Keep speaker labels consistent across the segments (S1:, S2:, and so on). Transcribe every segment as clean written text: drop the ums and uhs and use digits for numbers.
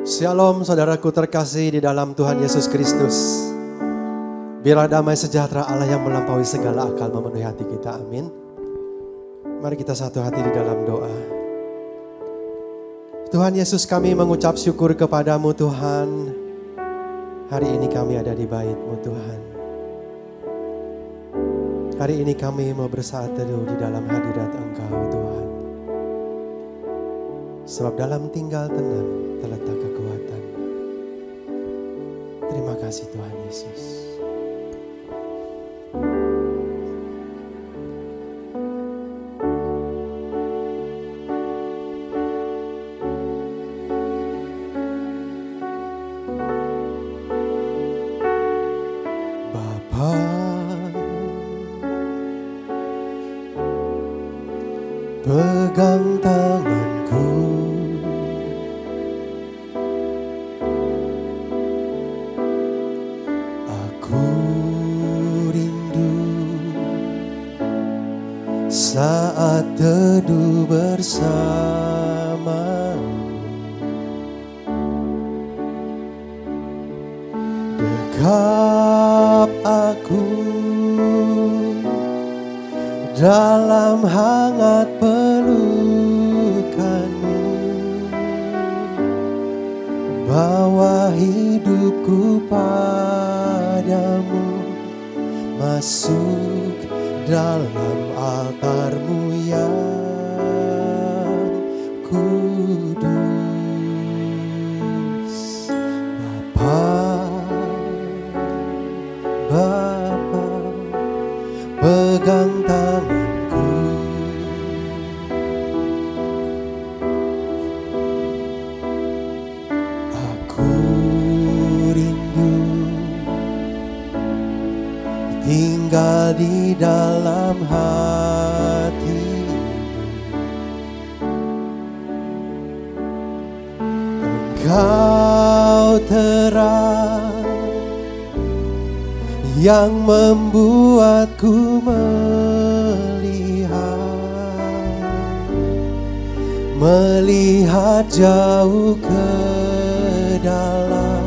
S1: Shalom saudaraku terkasih di dalam Tuhan Yesus Kristus. Biarlah damai sejahtera Allah yang melampaui segala akal memenuhi hati kita. Amin. Mari kita satu hati di dalam doa. Tuhan Yesus, kami mengucap syukur kepadamu Tuhan. Hari ini kami ada di bait-Mu Tuhan. Hari ini kami mau bersaat teduh di dalam hadirat Engkau Tuhan. Sebab dalam tinggal tenang terletak kekuatan. Terima kasih Tuhan Yesus. Bapa, pegang tanganku. Saat teduh bersamamu, dekap aku dalam hangat pelukanmu, bawa hidupku padamu, masuk dalam altar-Mu yang kudus. Bapa, pegang tanganku. Aku rindu tinggal di dalam hati. Engkau terang yang membuatku melihat jauh ke dalam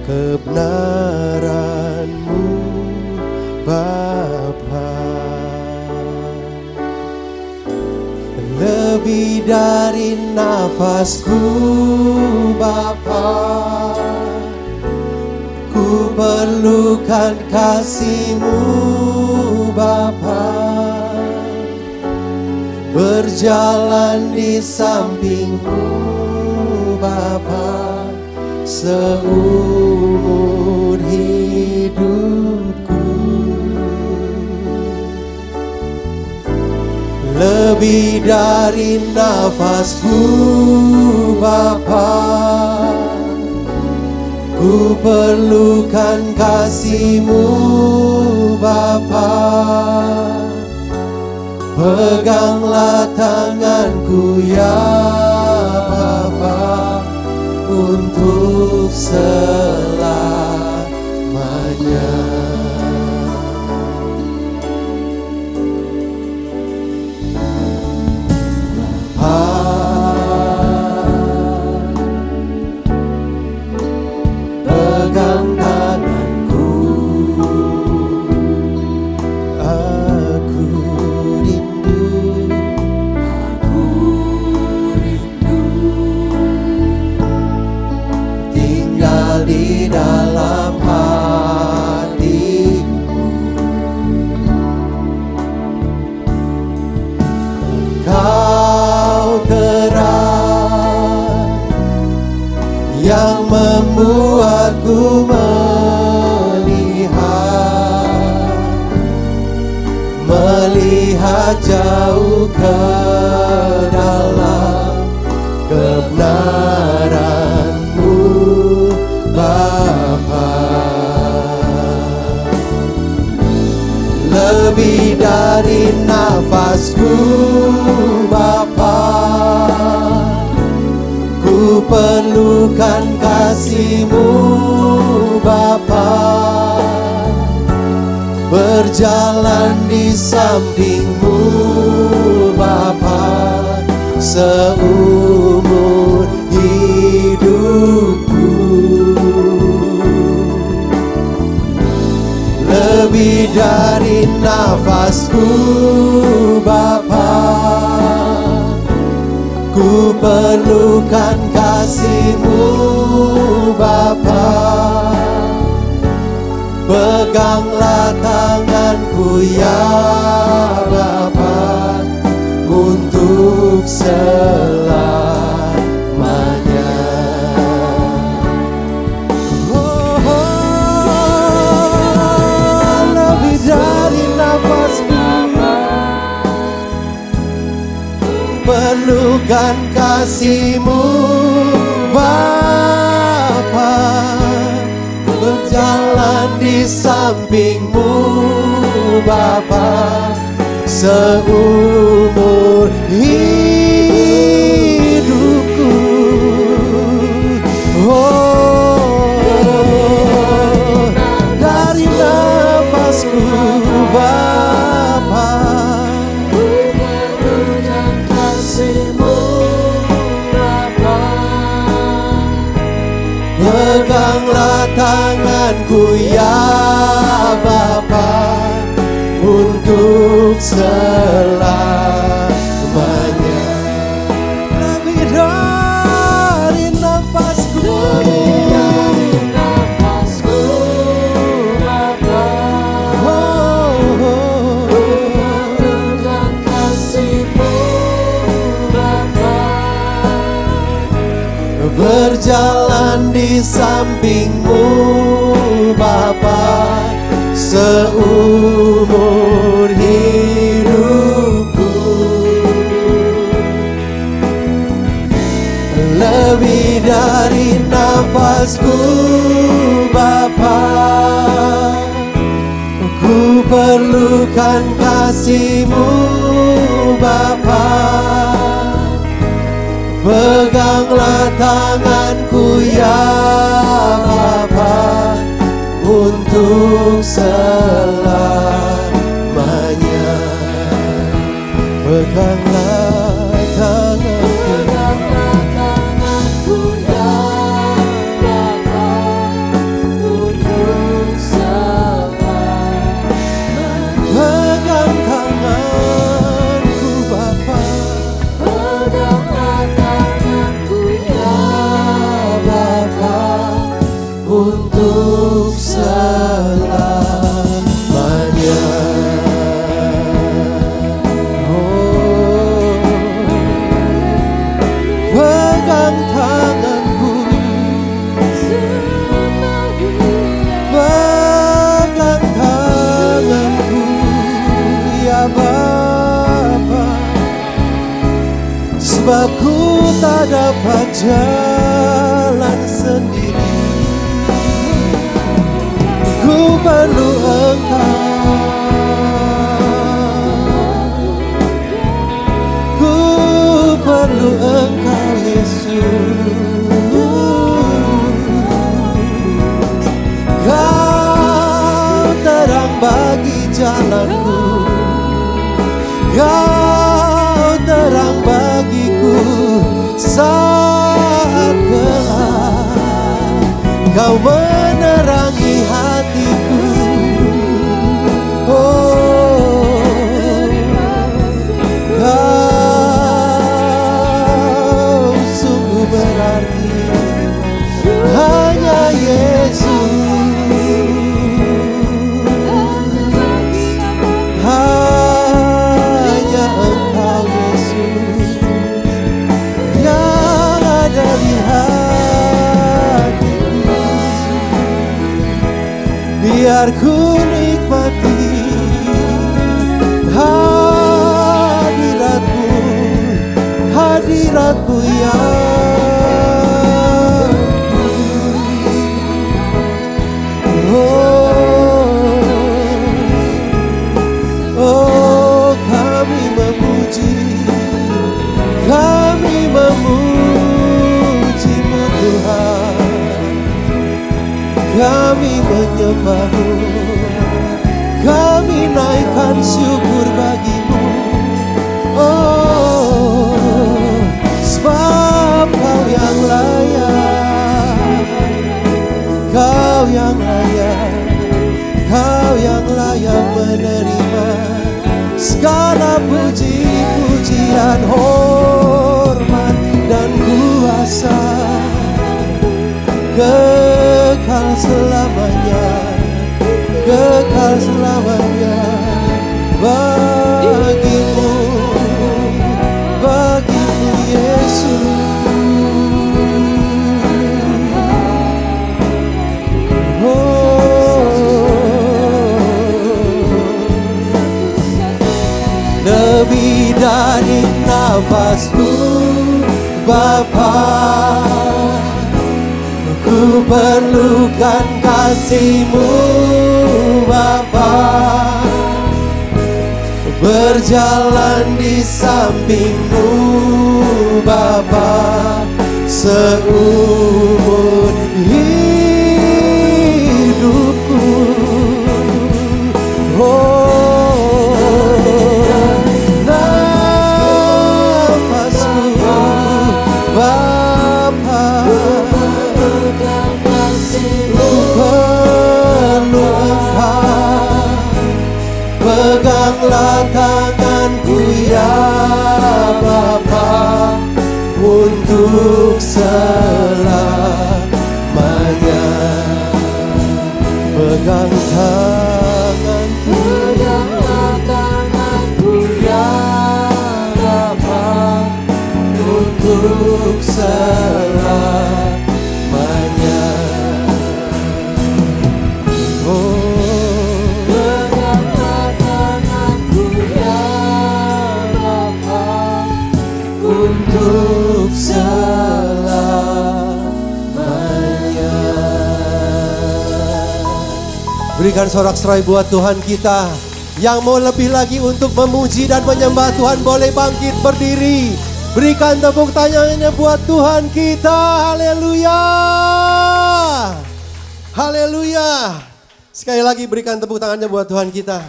S1: kebenaran-Mu Bapa. Lebih dari nafasku Bapa, ku perlukan kasih-Mu Bapa. Berjalan di samping-Mu Bapa, seumur hidupku. Lebih dari nafasku Bapa, ku perlukan kasih-Mu Bapa. Peganglah tanganku ya Bapa, untuk selamanya. Pegang tanganku, aku rindu tinggal di dalam hati-Mu. Engkau terang yang membuatku melihat jauh ke dalam kebenaran-Mu Bapa. Lebih dari nafasku Bapa, ku perlukan kasih-Mu Bapa. Berjalan di samping-Mu Bapa, seumur hidup. sebabku Bapa, ku perlukan kasih-Mu Bapa. Peganglah tanganku ya Bapa, untuk selamanya. Lebih dari nafasku, perlukan kasih-Mu Bapa. Berjalan di samping-Mu Bapa, seumur hidupku. Oh, dari nafasku Bapa, ku perlukan kasih-Mu Bapa. Peganglah tanganku ya Bapa, untuk selamanya. Lebih dari nafasku, Bapa. Perlukan kasih-Mu Bapa. Berjalan di samping-Mu Bapa, seumur hidupku. Lebih dari nafasku Bapa, ku perlukan kasih-Mu Bapa. Peganglah tanganku ya Bapa, untuk selamanya. Peganglah tanganku ya Bapa, untuk selamanya. Pegang tanganku Bapa, peganglah tanganku ya Bapa, untuk selamanya. Oh, pegang tanganku, pegang tanganku ya Bapa, sebab ku tak dapat jalan sendiri. Ku perlu Engkau, ku perlu Engkau Yesus. Kau terang bagi jalanku, Kau terang bagiku saat gelap. Kau menerangi hatiku. Oh, Kau sungguh berarti, hanya Yesus, hanya Engkau Yesus yang ada di hatiku. Biar ku nikmati hadirat-Mu, hadirat-Mu yang kudus. Oh, kami memuji-Mu Tuhan, kami menyembah-Mu, kami naikkan syukur bagi-Mu. Oh, sebab Kau yang layak, Kau yang layak, Kau yang layak menerima kekal selamanya, kekal selamanya bagimu, bagimu Yesus. Lebih dari nafasku Bapa, ku perlukan kasih-Mu Bapa, berjalan di samping-Mu Bapa, seumur hidupku. Peganglah tanganku ya Bapa, untuk selamanya. Pegang tanganku, peganglah tanganku ya Bapa, untuk selamanya. Untuk selamanya. Berikan sorak-sorai buat Tuhan kita. Yang mau lebih lagi untuk memuji dan menyembah Tuhan boleh bangkit berdiri. Berikan tepuk tangannya buat Tuhan kita. Haleluya. Haleluya. Sekali lagi berikan tepuk tangannya buat Tuhan kita.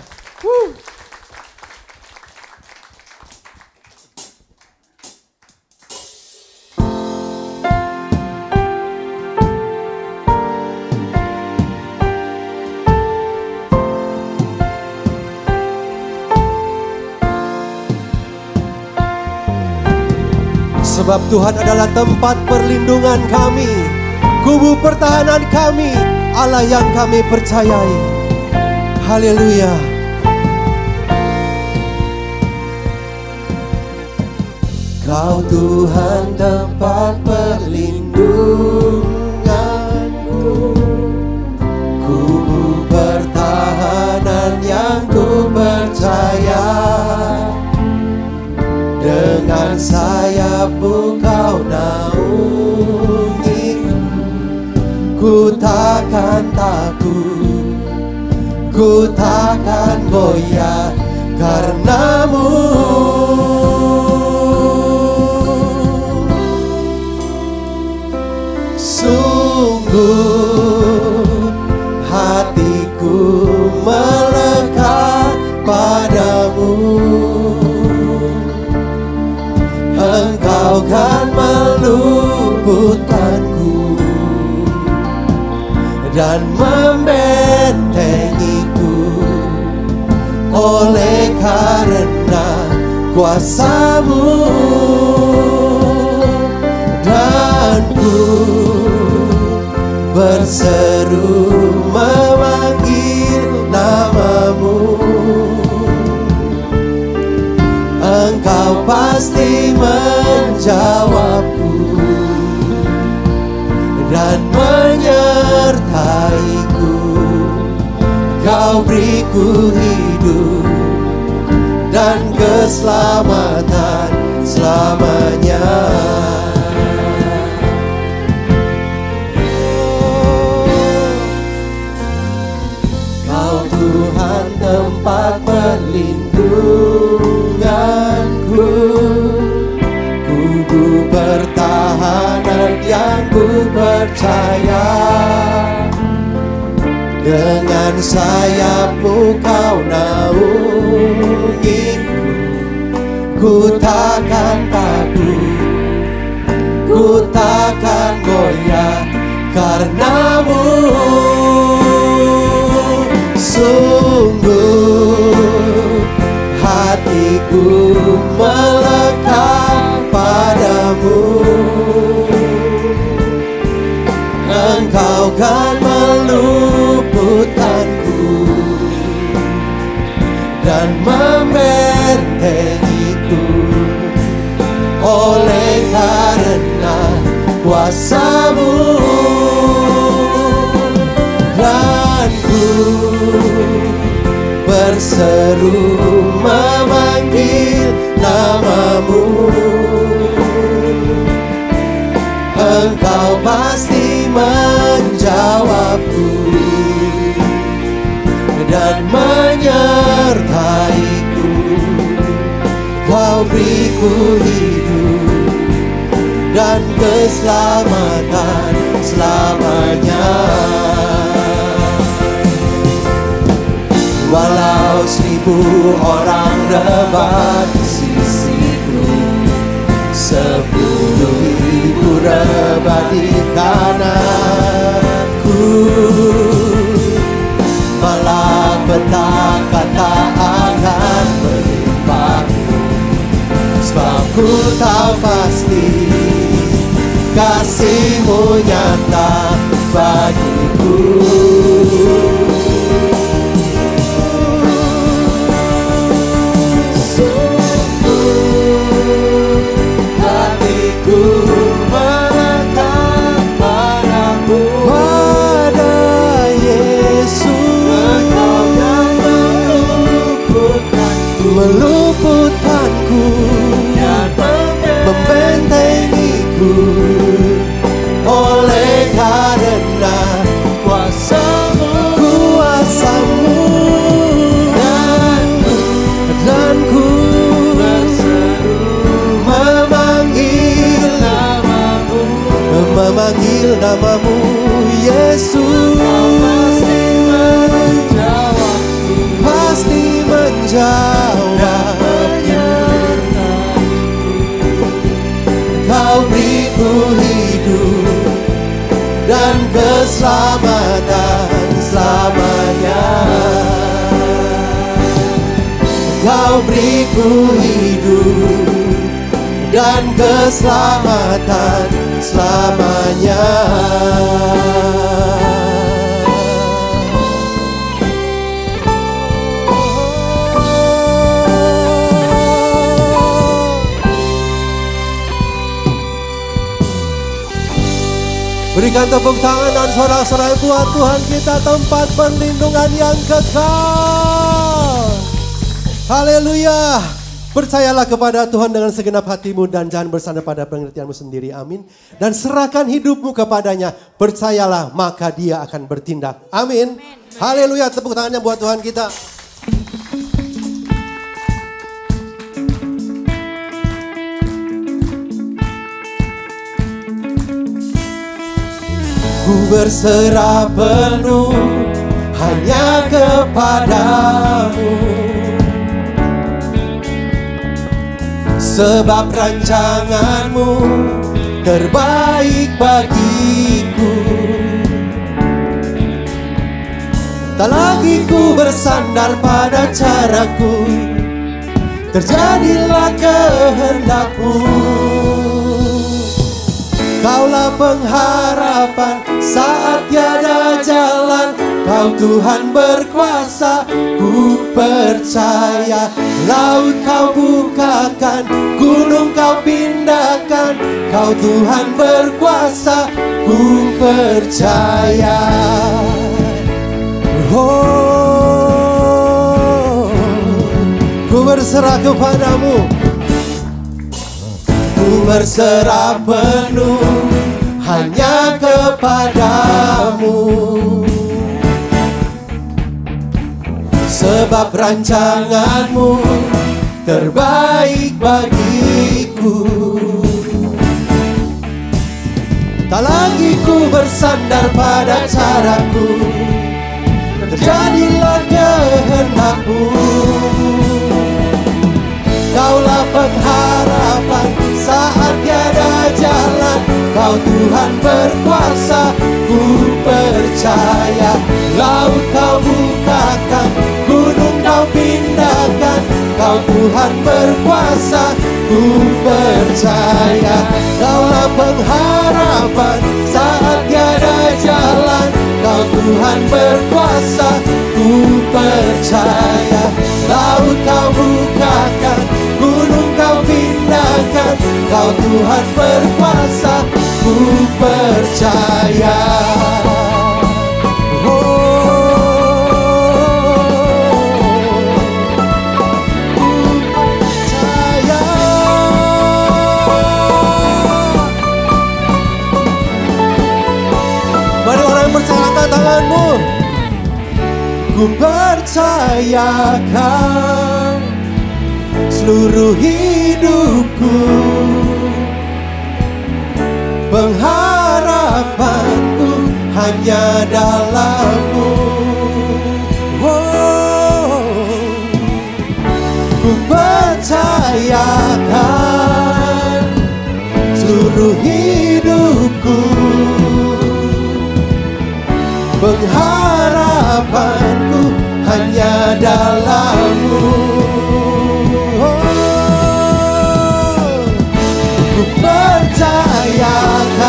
S1: Sebab Tuhan adalah tempat perlindungan kami, kubu pertahanan kami, Allah yang kami percayai. Haleluya. Kau Tuhan tempat perlindunganku, kubu pertahanan yang ku percaya. Dengan sayap-Mu Kau naungi, ku takkan takut, ku takkan goyah karena-Mu. Sungguh hatiku melekat padamu, Engkau kan meluputkanku dan membentengiku oleh karena kuasa-Mu, dan ku berseru memanggil nama-Mu. Engkau pasti menjawabku dan menyertaiku. Kau beriku hidup dan keselamatan selamanya. Kau Tuhan tempat perlindunganku, kubu pertahanan yang ku percaya. Dengan sayap-Mu Kau naungiku, ku takkan takut, ku takkan goyah karena-Mu. Sungguh hatiku melekat padamu, kan meluputkanku dan membentengiku oleh karena kuasa-Mu. Dan ku berseru memanggil nama-Mu, Engkau pasti menjawabku dan menyertaiku. Kau beriku hidup dan keselamatan selamanya. Walau 1000 orang rebah di sisiku, 10.000 rebah di kananku, malapetaka tak akan menimpaku, sebab ku tahu pasti kasih-Mu nyata bagiku. Meluputkanku dan membentengiku oleh karena kuasa-Mu, dan ku berseru memanggil nama-Mu, Yesus. Pasti menjawab. Kau beriku hidup dan keselamatan selamanya. Kau beriku hidup dan keselamatan selamanya. Berikan tepuk tangan dan sorak-sorai buat Tuhan kita, tempat perlindungan yang kekal. Haleluya. Percayalah kepada Tuhan dengan segenap hatimu dan jangan bersandar pada pengertianmu sendiri. Amin. Dan serahkan hidupmu kepadanya. Percayalah maka Dia akan bertindak. Amin. Haleluya. Tepuk tangannya buat Tuhan kita. Ku berserah penuh hanya kepadamu, sebab rancangan-Mu terbaik bagiku. Tak lagi ku bersandar pada caraku, terjadilah kehendak-Mu. Kaulah pengharapan saat tiada jalan. Kau Tuhan berkuasa, ku percaya. Laut Kau bukakan, gunung Kau pindahkan. Kau Tuhan berkuasa, ku percaya. Oh, ku berserah kepadamu. Ku berserah penuh hanya kepadamu, sebab rancangan-Mu terbaik bagiku. Tak lagi ku bersandar pada caraku, terjadilah kehendak-Mu. Kaulah pengharapan saat tiada jalan. Kau Tuhan berkuasa, ku percaya. Laut Kau bukakan, gunung Kau pindahkan. Kau Tuhan berkuasa, ku percaya. Kaulah pengharapan saat tiada jalan. Tuhan berkuasa, ku percaya. Laut kau bukakan, gunung kau pindahkan, kau Tuhan berkuasa, ku percaya. Tanganmu, ku percayakan seluruh hidupku, pengharapanku hanya dalam-Mu. Ku percayakan seluruh hidupku, pengharapanku hanya dalam-Mu. Ku percayakan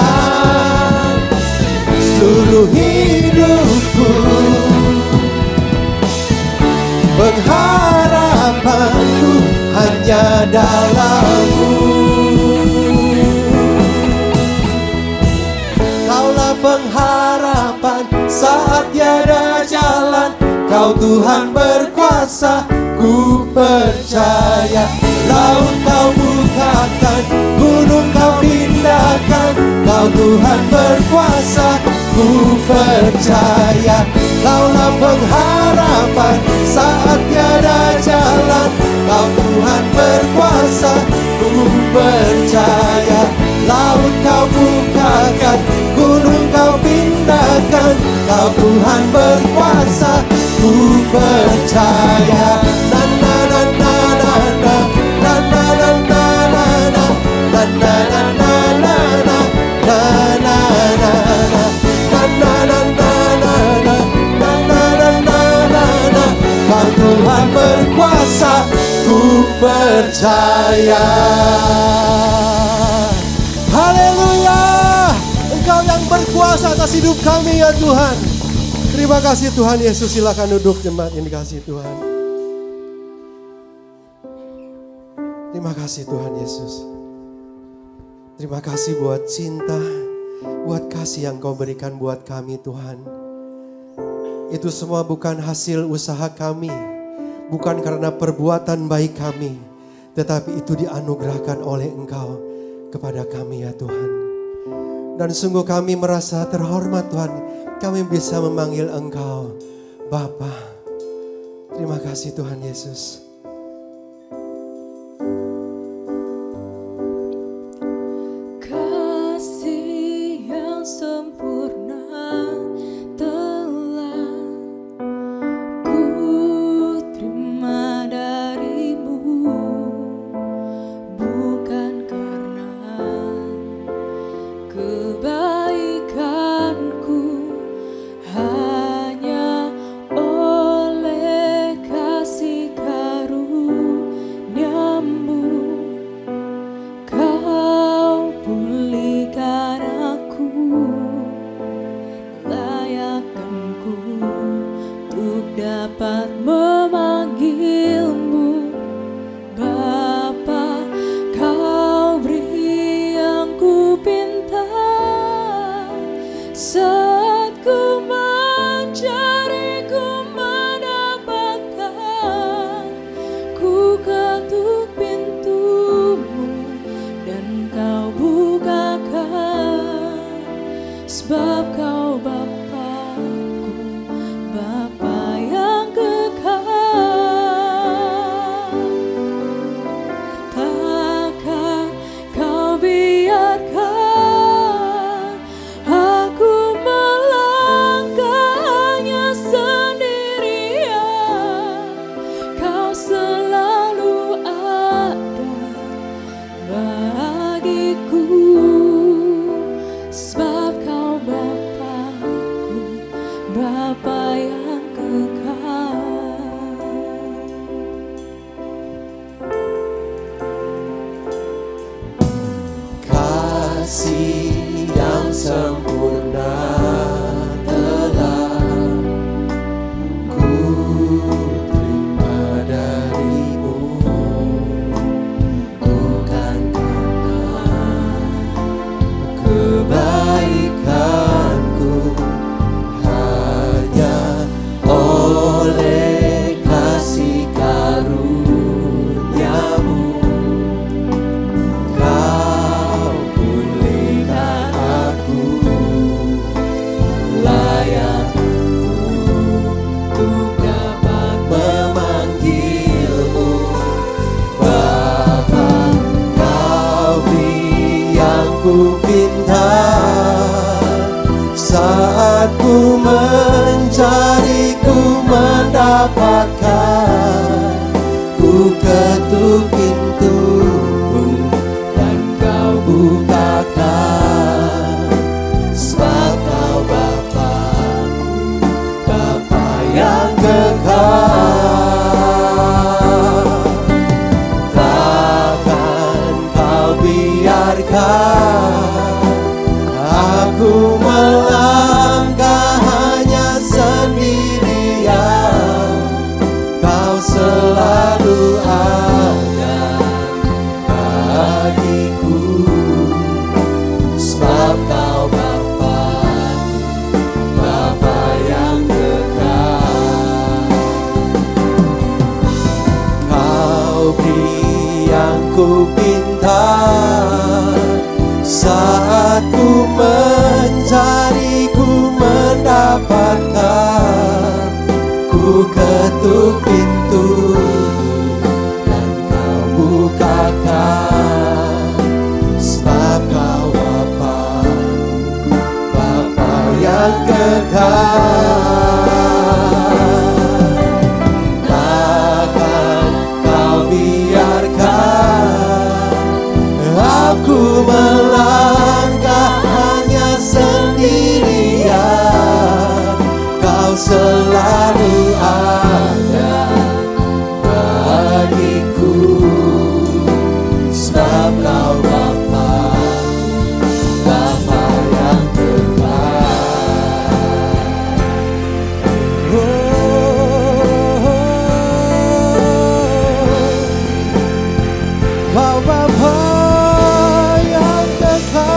S1: seluruh hidupku, pengharapanku hanya dalam-Mu. Kaulah pengharapan saat tiada jalan, kau Tuhan berkuasa, ku percaya. Laut kau bukakan, gunung kau pindahkan, kau Tuhan berkuasa, ku percaya. Kaulah pengharapan saat tiada jalan, kau Tuhan berkuasa, ku percaya. Laut kau bukakan, gunung kau pindahkan, kau Tuhan berkuasa, ku percaya. Na na na na na na, na na na na na, na na na na na, na na na na, na na na na, na na na na, kau Tuhan berkuasa, ku percaya. Haleluya, Engkau yang berkuasa atas hidup kami ya Tuhan. Terima kasih Tuhan Yesus, silakan duduk jemaat yang dikasihi Tuhan. Terima kasih Tuhan Yesus. Terima kasih buat cinta, buat kasih yang Kau berikan buat kami Tuhan. Itu semua bukan hasil usaha kami, bukan karena perbuatan baik kami, tetapi itu dianugerahkan oleh Engkau kepada kami ya Tuhan. Dan sungguh kami merasa terhormat Tuhan, kami bisa memanggil Engkau Bapa. Terima kasih Tuhan Yesus.
S2: Kasih yang sempurna telah ku terima darimu, bukan karena kebaikanku, hanya oleh kasih karuniamu Kau pulihkan aku, layakkanku untuk dapat memanggilmu Bapa. Kau beri yang ku pinta saat ku mencari, ku mendapatkan. Ku ketuk pintumu dan Kau bukakan, sebab Kau Bapa-Ku, Bapa yang kekal. Takkan Kau biarkan aku melangkah hanya sendirian. Kau selalu ada bagiku, sebab Kau Bapa-Ku, Bapa yang kekal.
S1: Kasih yang sempurna telah Saat ku mencari, ku mendapatkan. Ku ketuk pintumu dan kau bukakan. Sebab kau Bapa-Ku, Bapa yang kekal. Takkan kau biarkan aku melangkah hanya sendirian. Kau selalu ada bagiku. Sebab kau Bapa-Ku, Bapa yang kekal. Kau beri yang ku pinta. Saat ku mencari, ku mendapatkan. Ku ketuk pintu dan kau bukakan. Sebab kau Bapa-Ku, Bapa yang kekal. Takkan kau biarkan aku melangkah hanya sendirian. Kau selalu ada bagiku. Sebab kau Bapa-Ku, Bapa yang kekal. Kau Bapa yang kekal.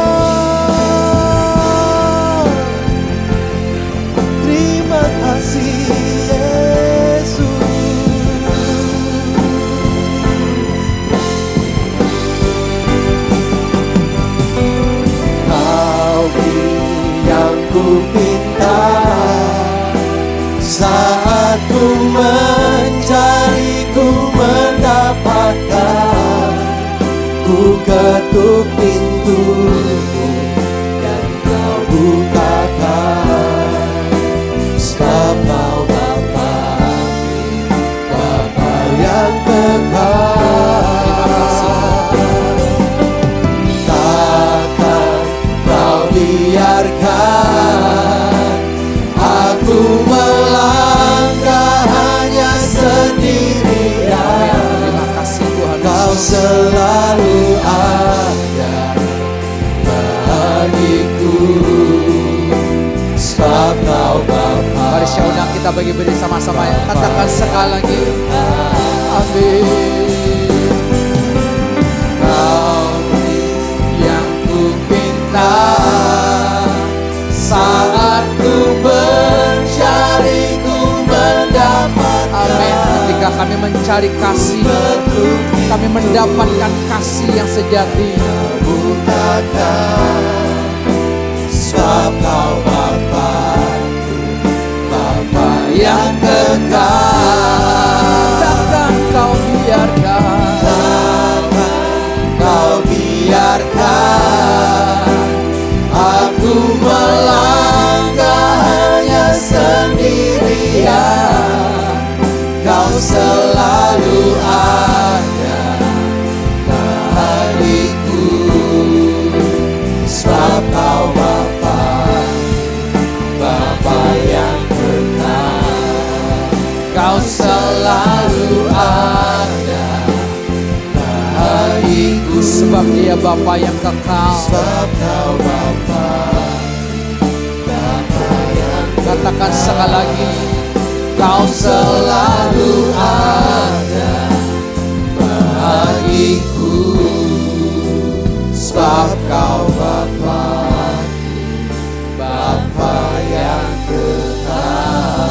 S1: Terima kasih Yesus. Kau beri yang ku pinta. Saat ku mencari, ku mendapatkan. Ku ketuk pintumu dan kau bukakan. Sebab kau Bapa-Ku, Bapa yang kekal. Takkan kau biarkan aku melangkah hanya sendirian.
S3: Terima kasih Tuhan
S1: Kau
S3: Yesus.
S1: selalu ada bagiku. Sebab kau Bapa.
S3: Mari saya undang kita bagi bersama-sama ya. Katakan sekali lagi. Amin.
S1: Kau beri yang ku pinta. Saat ku mencari, ku mendapatkan.
S3: Amin. Ketika kami mencari kasih, kami mendapatkan kasih yang sejati.
S1: Bukakan. Sebab kau Bapa-Ku, Bapa yang kekal.
S3: Takkan kau biarkan,
S1: Takkan kau biarkan aku melangkah hanya sendirian. Kau selalu ada bagiku. Sebab kau Bapa-Ku, Bapa yang kekal. Kau selalu ada bagiku.
S3: sebab Dia Bapa yang kekal.
S1: Sebab kau Bapa-Ku, Bapa yang
S3: Katakan sekali lagi.
S1: Kau selalu ada bagiku. Sebab kau Bapa-Ku, Bapa yang kekal.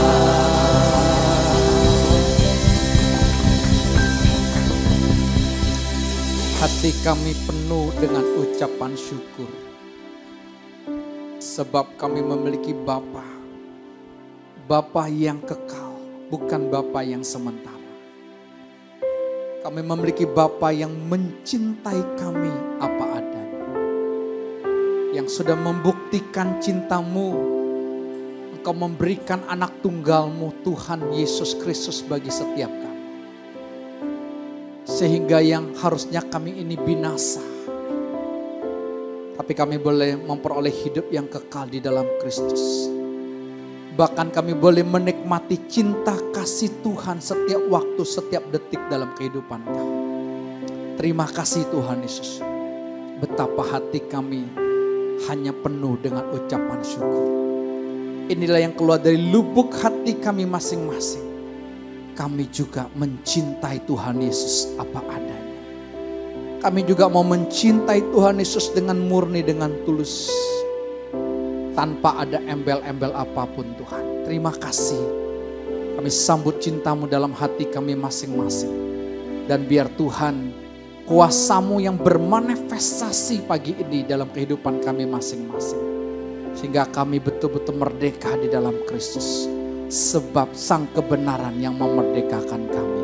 S3: Hati kami penuh dengan ucapan syukur. Sebab kami memiliki Bapa. Bapa yang kekal, bukan Bapa yang sementara. Kami memiliki Bapa yang mencintai kami apa adanya. Yang sudah membuktikan membuktikan cinta-Mu. Engkau memberikan anak tunggal-Mu Tuhan Yesus Kristus bagi setiap kami. Sehingga yang harusnya kami ini binasa, tapi kami boleh memperoleh hidup yang kekal di dalam Kristus. Bahkan kami boleh menikmati cinta kasih Tuhan setiap waktu, setiap detik dalam kehidupan kami. Terima kasih Tuhan Yesus. Betapa hati kami hanya penuh dengan ucapan syukur. Inilah yang keluar dari lubuk hati kami masing-masing. Kami juga mencintai Tuhan Yesus apa adanya. Kami juga mau mencintai Tuhan Yesus dengan murni, dengan tulus. Tanpa ada embel-embel apapun Tuhan. Terima kasih. Kami sambut cinta-Mu dalam hati kami masing-masing. Dan biar Tuhan, kuasa-Mu yang bermanifestasi pagi ini dalam kehidupan kami masing-masing. Sehingga kami betul-betul merdeka di dalam Kristus. Sebab sang kebenaran yang memerdekakan kami.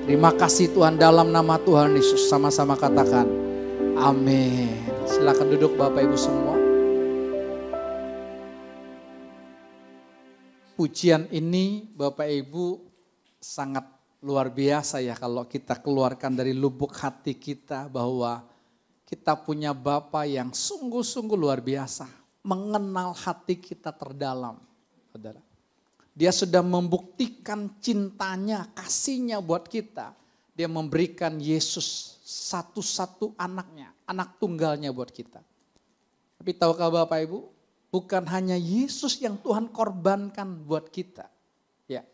S3: Terima kasih Tuhan, dalam nama Tuhan Yesus. Sama-sama katakan amin. Silakan duduk Bapak Ibu semua. Pujian ini Bapak Ibu sangat luar biasa ya kalau kita keluarkan dari lubuk hati kita bahwa kita punya Bapa yang sungguh-sungguh luar biasa. Mengenal hati kita terdalam. Saudara. Dia sudah membuktikan cintanya, kasihnya buat kita. Dia memberikan Yesus satu-satu anaknya, anak tunggalnya buat kita. Tapi tahukah Bapak Ibu? Bukan hanya Yesus yang Tuhan korbankan buat kita. Ya,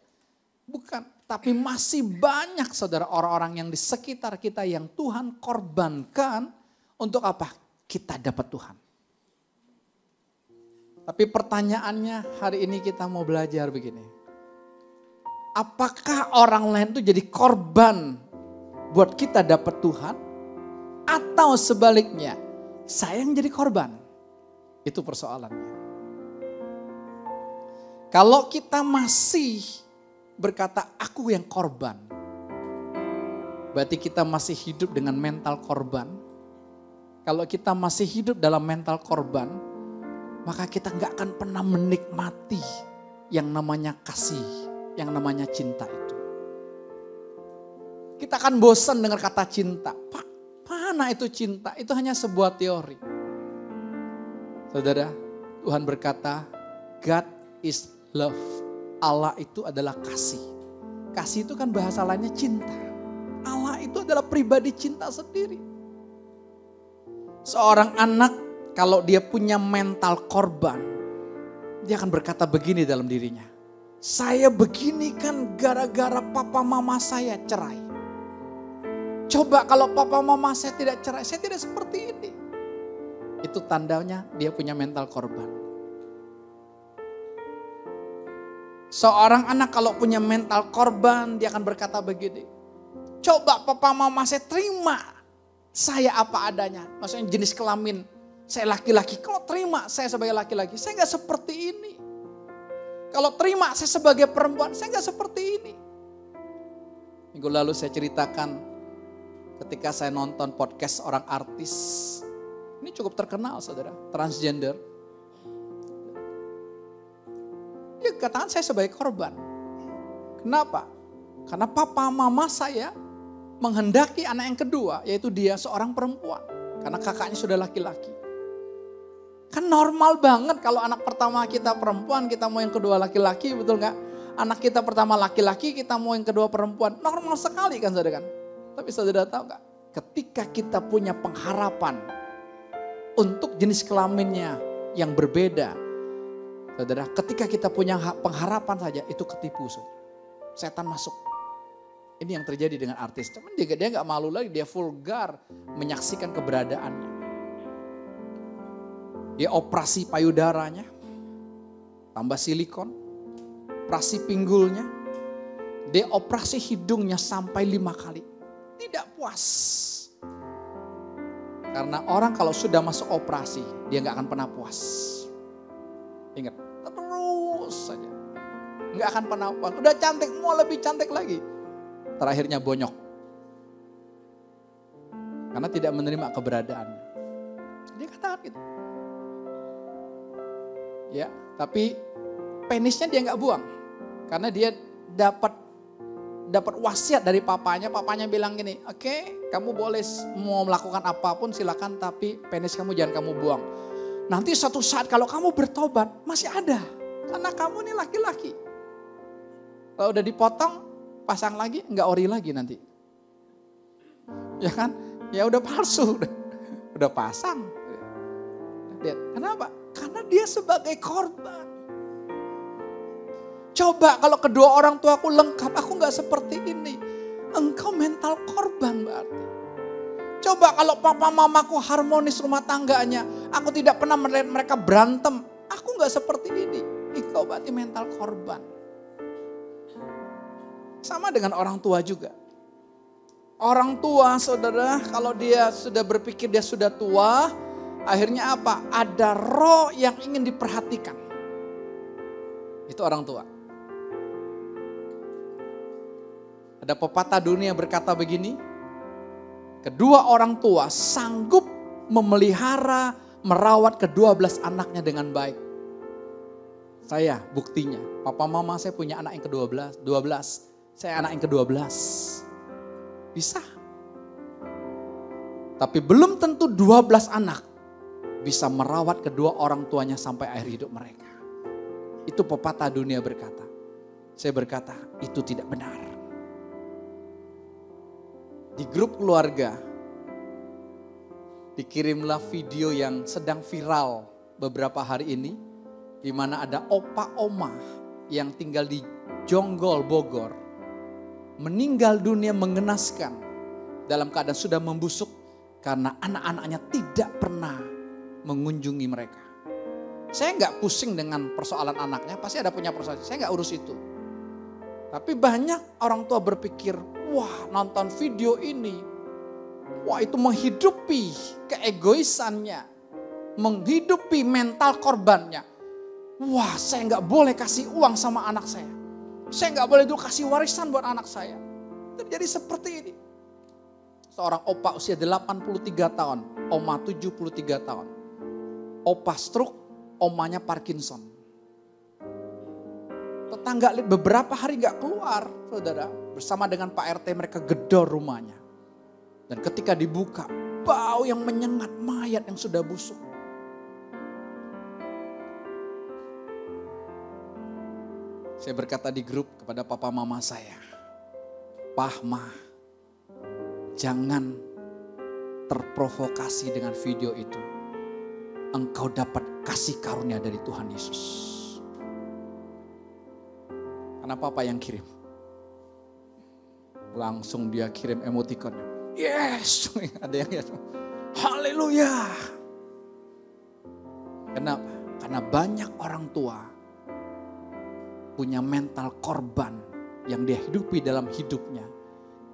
S3: bukan. Tapi masih banyak saudara orang-orang yang di sekitar kita yang Tuhan korbankan untuk apa? Kita dapat Tuhan. Tapi pertanyaannya hari ini kita mau belajar begini. Apakah orang lain itu jadi korban buat kita dapat Tuhan? Atau sebaliknya, saya yang jadi korban? Itu persoalannya. Kalau kita masih berkata aku yang korban, berarti kita masih hidup dengan mental korban. Kalau kita masih hidup dalam mental korban, maka kita gak akan pernah menikmati yang namanya kasih, yang namanya cinta itu. Kita akan bosan dengar kata cinta. Pak, mana itu cinta? Itu hanya sebuah teori. Saudara, Tuhan berkata, God is love. Allah itu adalah kasih. Kasih itu kan bahasa lainnya cinta. Allah itu adalah pribadi cinta sendiri. Seorang anak kalau dia punya mental korban, dia akan berkata begini dalam dirinya. Saya begini kan gara-gara papa mama saya cerai. Coba kalau papa mama saya tidak cerai, saya tidak seperti ini. Itu tandanya dia punya mental korban. Seorang anak kalau punya mental korban, dia akan berkata begini. Coba papa mama saya terima saya apa adanya. Maksudnya jenis kelamin, saya laki-laki. Kalau terima saya sebagai laki-laki, saya gak seperti ini. Kalau terima saya sebagai perempuan, saya gak seperti ini. Minggu lalu saya ceritakan ketika saya nonton podcast orang artis. Ini cukup terkenal saudara, transgender. Dia katakan saya sebagai korban. Kenapa? Karena papa mama saya menghendaki anak yang kedua, yaitu dia seorang perempuan. Karena kakaknya sudah laki-laki. Kan normal banget kalau anak pertama kita perempuan, kita mau yang kedua laki-laki, betul gak? Anak kita pertama laki-laki, kita mau yang kedua perempuan. Normal sekali kan saudara kan? Tapi saudara tahu gak? Ketika kita punya pengharapan untuk jenis kelaminnya yang berbeda. Saudara, ketika kita punya pengharapan saja, itu ketipu saudara. Setan masuk. Ini yang terjadi dengan artis. Cuman dia gak malu lagi, dia vulgar menyaksikan keberadaannya. Dia operasi payudaranya, tambah silikon, operasi pinggulnya, dia operasi hidungnya sampai 5 kali. Tidak puas. Karena orang kalau sudah masuk operasi, dia gak akan pernah puas. Ingat, terus saja. Gak akan pernah puas. Udah cantik, mau lebih cantik lagi. Terakhirnya bonyok. Karena tidak menerima keberadaannya. Dia katakan gitu. Ya, tapi penisnya dia nggak buang. Karena dia dapat wasiat dari papanya. Papanya bilang gini, oke, kamu boleh mau melakukan apapun silakan, tapi penis kamu jangan kamu buang. Nanti suatu saat kalau kamu bertobat masih ada. Karena kamu ini laki-laki. Kalau udah dipotong, pasang lagi, nggak ori lagi nanti. Ya kan? Ya udah palsu, udah pasang. Lihat, kenapa? Karena dia sebagai korban. Coba kalau kedua orang tuaku lengkap, aku nggak seperti ini. Engkau mental korban berarti. Coba kalau papa mamaku harmonis rumah tangganya, aku tidak pernah melihat mereka berantem, aku nggak seperti ini. Engkau berarti mental korban. Sama dengan orang tua juga. Orang tua saudara, kalau dia sudah berpikir dia sudah tua, akhirnya apa? Ada roh yang ingin diperhatikan. Itu orang tua. Ada pepatah dunia berkata begini, kedua orang tua sanggup memelihara, merawat ke-12 anaknya dengan baik. Saya buktinya, papa mama saya punya anak yang ke-12, saya anak yang ke-12. Bisa. Tapi belum tentu 12 anak bisa merawat kedua orang tuanya sampai akhir hidup mereka. Itu pepatah dunia berkata. Saya berkata, itu tidak benar. Di grup keluarga, dikirimlah video yang sedang viral beberapa hari ini, di mana ada opa oma yang tinggal di Jonggol, Bogor, meninggal dunia mengenaskan dalam keadaan sudah membusuk karena anak-anaknya tidak pernah mengunjungi mereka. Saya nggak pusing dengan persoalan anaknya, pasti ada punya persoalan. Saya nggak urus itu. Tapi banyak orang tua berpikir, wah nonton video ini, wah itu menghidupi keegoisannya, menghidupi mental korbannya. Wah saya nggak boleh kasih uang sama anak saya. Saya nggak boleh dulu kasih warisan buat anak saya. Terjadi seperti ini. Seorang opa usia 83 tahun, oma 73 tahun. Opa stroke, omanya Parkinson. Tetangga beberapa hari nggak keluar, saudara. Bersama dengan Pak RT mereka gedor rumahnya. Dan ketika dibuka, bau yang menyengat mayat yang sudah busuk. Saya berkata di grup kepada papa mama saya, Pah, Ma, jangan terprovokasi dengan video itu. Engkau dapat kasih karunia dari Tuhan Yesus. Karena papa yang kirim. Langsung dia kirim emotikonnya. Yes, ada yang ya. Haleluya. Kenapa? Karena banyak orang tua punya mental korban yang dia hidupi dalam hidupnya.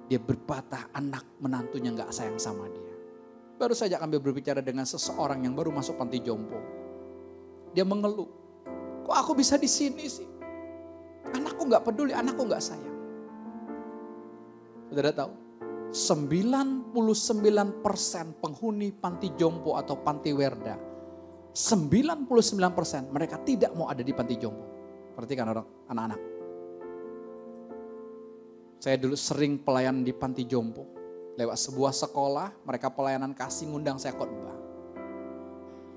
S3: Dia berkata anak menantunya gak sayang sama dia. Baru saja kami berbicara dengan seseorang yang baru masuk panti jompo. Dia mengeluh, kok aku bisa di sini sih? Anakku gak peduli, anakku gak sayang. Saudara tahu, 99% penghuni panti jompo atau panti werda, 99% mereka tidak mau ada di panti jompo. Perhatikan anak-anak. Saya dulu sering pelayanan di panti jompo. Lewat sebuah sekolah, mereka pelayanan kasih ngundang saya khotbah.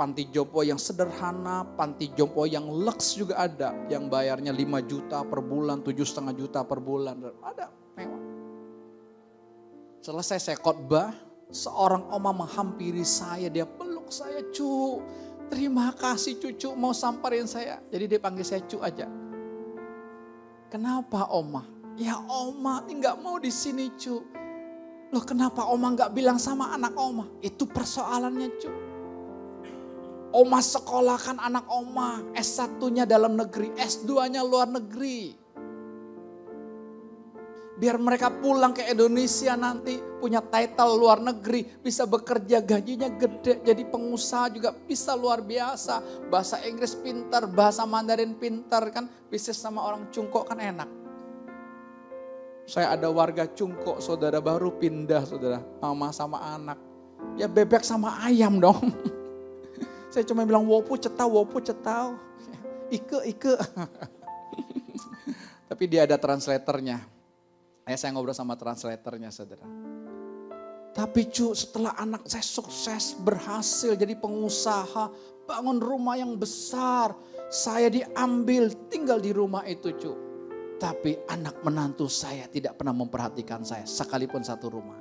S3: Panti jompo yang sederhana, panti jompo yang lux juga ada. Yang bayarnya 5 juta per bulan, 7,5 juta per bulan. Ada, mewah. Selesai saya khotbah, seorang oma menghampiri saya, dia peluk saya, cu. Terima kasih cucu mau samperin saya. Jadi dia panggil saya cu aja. Kenapa oma? Ya oma nggak mau di sini cu. Loh kenapa oma nggak bilang sama anak oma? Itu persoalannya cu. Oma sekolahkan anak oma. S1-nya dalam negeri, S2-nya luar negeri. Biar mereka pulang ke Indonesia nanti punya title luar negeri. Bisa bekerja gajinya gede. Jadi pengusaha juga bisa luar biasa. Bahasa Inggris pintar, bahasa Mandarin pintar kan. Bisnis sama orang Cungkok kan enak. Saya ada warga Cungkok saudara baru pindah saudara. Mama sama anak. Ya bebek sama ayam dong. Saya cuma bilang wopu cetau. Ike. Tapi dia ada translatornya. Saya ngobrol sama translatornya, saudara. Tapi setelah anak saya sukses, berhasil jadi pengusaha, bangun rumah yang besar. Saya diambil, tinggal di rumah itu Tapi anak menantu saya tidak pernah memperhatikan saya, sekalipun satu rumah.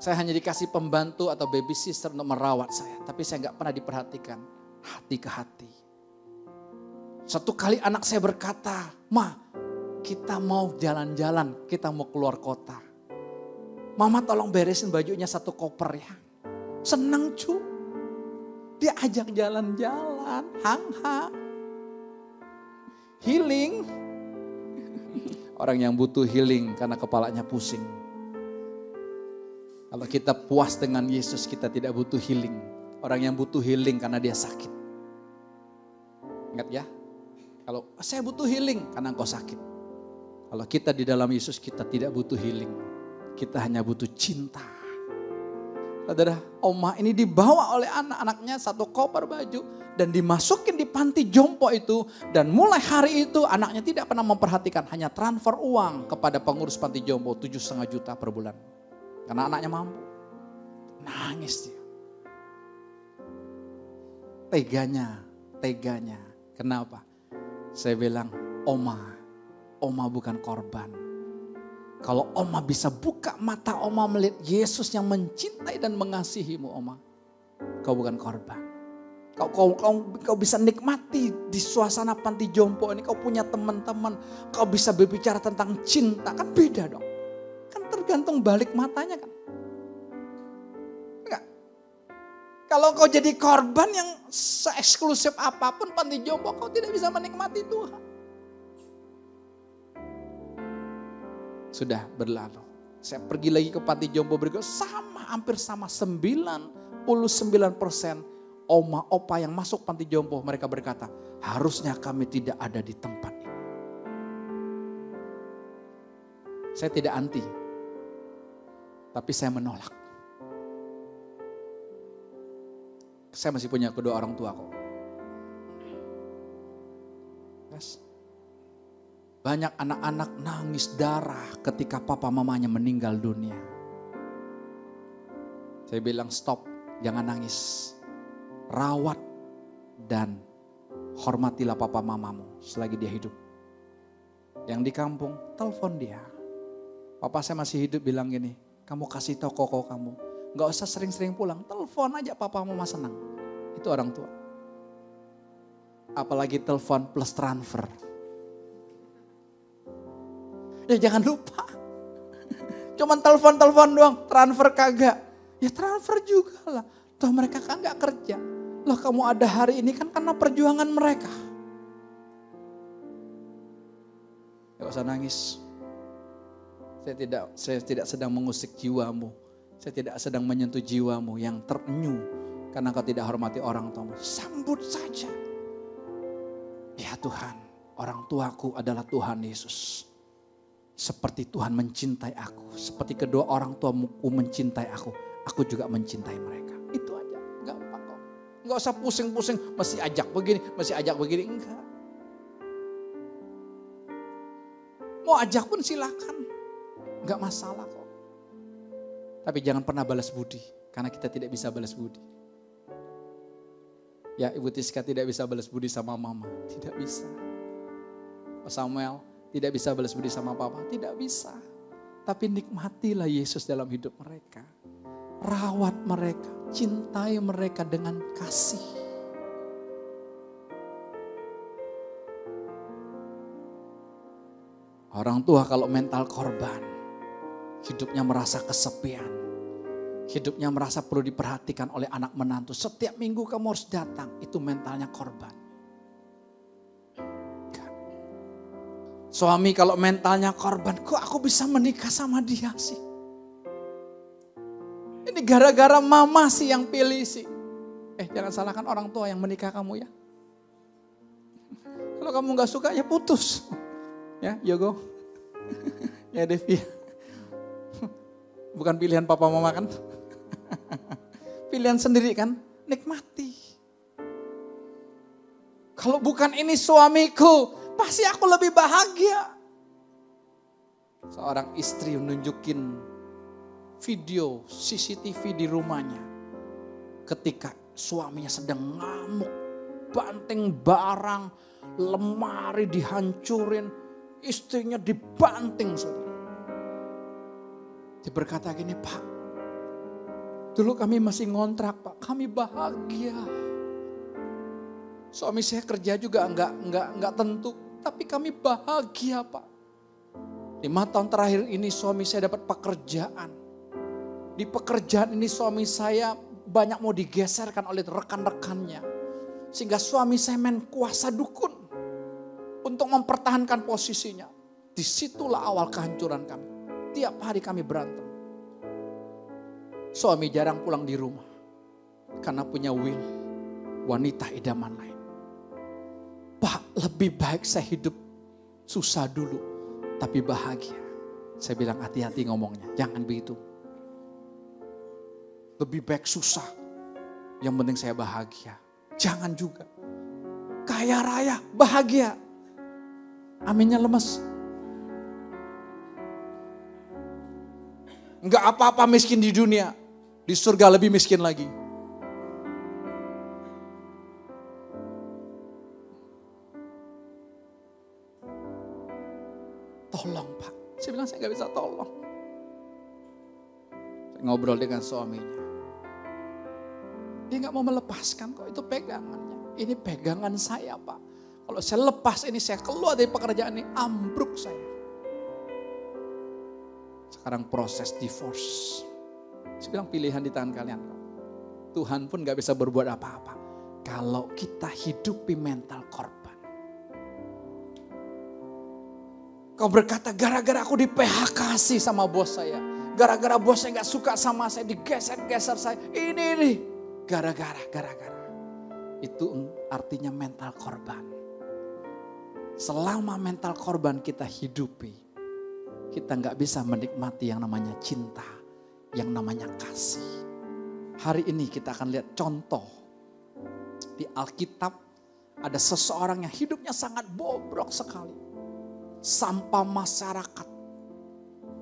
S3: Saya hanya dikasih pembantu atau baby sister untuk merawat saya. Tapi saya gak pernah diperhatikan hati ke hati. Satu kali anak saya berkata, "Ma, kita mau jalan-jalan, kita mau keluar kota. Mama tolong beresin bajunya satu koper ya." Senang Dia ajak jalan-jalan, hang-hang. Healing. Orang yang butuh healing karena kepalanya pusing. Kalau kita puas dengan Yesus, kita tidak butuh healing. Orang yang butuh healing karena dia sakit. Ingat ya, kalau saya butuh healing karena engkau sakit. Kalau kita di dalam Yesus, kita tidak butuh healing. Kita hanya butuh cinta. Saudara, Oma ini dibawa oleh anak-anaknya satu koper baju. Dan dimasukin di panti jompo itu. Dan mulai hari itu anaknya tidak pernah memperhatikan. Hanya transfer uang kepada pengurus panti jompo 7,5 juta per bulan. Karena anaknya mampu. Nangis dia. Teganya. Kenapa? Saya bilang, Oma bukan korban. Kalau Oma bisa buka mata Oma melihat Yesus yang mencintai dan mengasihimu, Oma, kau bukan korban. Kau bisa nikmati di suasana panti jompo ini. Kau punya teman-teman, kau bisa berbicara tentang cinta, kan beda dong. Kan tergantung balik matanya kan. Enggak. Kalau kau jadi korban yang se-eksklusif apapun panti jompo, kau tidak bisa menikmati Tuhan. Sudah berlalu. Saya pergi lagi ke panti jompo berikut, hampir sama 99% oma opa yang masuk panti jompo, mereka berkata, harusnya kami tidak ada di tempat ini. Saya tidak anti, tapi saya menolak. Saya masih punya kedua orang tua kok. Yes. Banyak anak-anak nangis darah ketika papa mamanya meninggal dunia. Saya bilang stop, jangan nangis. Rawat dan hormatilah papa mamamu selagi dia hidup. Yang di kampung, telepon dia. Papa saya masih hidup bilang gini, kamu kasih tahu koko kamu. Gak usah sering-sering pulang, telepon aja papa mama senang. Itu orang tua. Apalagi telepon plus transfer. Ya jangan lupa. Cuman telepon doang, transfer kagak. Ya transfer juga lah. Toh mereka kan gak kerja. Loh kamu ada hari ini kan karena perjuangan mereka. Gak usah nangis. Saya tidak sedang mengusik jiwamu. Saya tidak sedang menyentuh jiwamu yang terenyuh. Karena kau tidak hormati orang tuamu. Sambut saja. Ya Tuhan, orang tuaku adalah Tuhan Yesus. Seperti Tuhan mencintai aku. Seperti kedua orang tuamu mencintai aku juga mencintai mereka. Itu aja, gampang kok. Enggak usah pusing-pusing, mesti ajak begini, enggak. Mau ajak pun silakan. Enggak masalah kok. Tapi jangan pernah balas budi, karena kita tidak bisa balas budi. Ya, Ibu Tiska tidak bisa balas budi sama mama, tidak bisa. Pak Samuel tidak bisa balas budi sama papa, tidak bisa. Tapi nikmatilah Yesus dalam hidup mereka. Rawat mereka, cintai mereka dengan kasih. Orang tua kalau mental korban, hidupnya merasa kesepian. Hidupnya merasa perlu diperhatikan oleh anak menantu. Setiap minggu kamu harus datang, itu mentalnya korban. Suami kalau mentalnya korban, kok aku bisa menikah sama dia sih? Ini gara-gara mama sih yang pilih sih. Jangan salahkan orang tua yang menikah kamu ya. Kalau kamu gak suka ya putus. Ya Yogo. Ya Devi. Bukan pilihan papa mama kan. pilihan sendiri kan, nikmati. Kalau bukan ini suamiku, pasti aku lebih bahagia. Seorang istri nunjukin video CCTV di rumahnya. Ketika suaminya sedang ngamuk, banting barang, lemari dihancurin, istrinya dibanting. Dia berkata gini, Pak, dulu kami masih ngontrak, Pak, kami bahagia. Suami saya kerja juga enggak tentu, tapi kami bahagia, Pak. 5 tahun terakhir ini suami saya dapat pekerjaan. Di pekerjaan ini suami saya banyak mau digeserkan oleh rekan-rekannya. Sehingga suami saya main kuasa dukun untuk mempertahankan posisinya. Disitulah awal kehancuran kami. Tiap hari kami berantem. Suami jarang pulang di rumah. Karena punya Will, wanita idaman lain. Pak, lebih baik saya hidup susah dulu, tapi bahagia. Saya bilang hati-hati ngomongnya, jangan begitu. Lebih baik susah, yang penting saya bahagia. Jangan juga. Kaya raya, bahagia. Aminnya lemes. Enggak apa-apa miskin di dunia. Di surga lebih miskin lagi. Tolong Pak. Saya bilang saya gak bisa tolong. Saya ngobrol dengan suaminya. Dia gak mau melepaskan kok, itu pegangannya. Ini pegangan saya Pak. Kalau saya lepas ini, saya keluar dari pekerjaan ini, ambruk saya. Sekarang proses divorce. Saya bilang pilihan di tangan kalian. Tuhan pun gak bisa berbuat apa-apa. Kalau kita hidupi mental korban. Kau berkata gara-gara aku di PHK sih sama bos saya. Gara-gara bos saya gak suka sama saya, digeser-geser saya. Ini. Gara-gara. Itu artinya mental korban. Selama mental korban kita hidupi, kita gak bisa menikmati yang namanya cinta, yang namanya kasih. Hari ini kita akan lihat contoh. Di Alkitab ada seseorang yang hidupnya sangat bobrok sekali. Sampah masyarakat.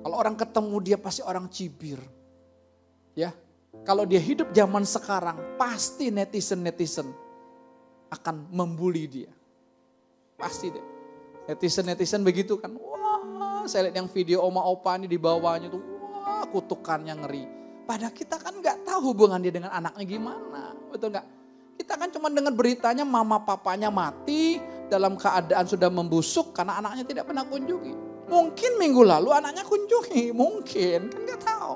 S3: Kalau orang ketemu dia pasti orang cibir. Ya, kalau dia hidup zaman sekarang pasti netizen akan membuli dia. Pasti deh. Netizen begitu kan. Wah, saya lihat yang video oma opa ini di bawahnya tuh. Wah, kutukannya ngeri. Padahal kita kan gak tahu hubungan dia dengan anaknya gimana. Betul gak? Kita kan cuma dengar beritanya mama papanya mati dalam keadaan sudah membusuk karena anaknya tidak pernah kunjungi. Mungkin minggu lalu anaknya kunjungi. Mungkin, kan gak tahu.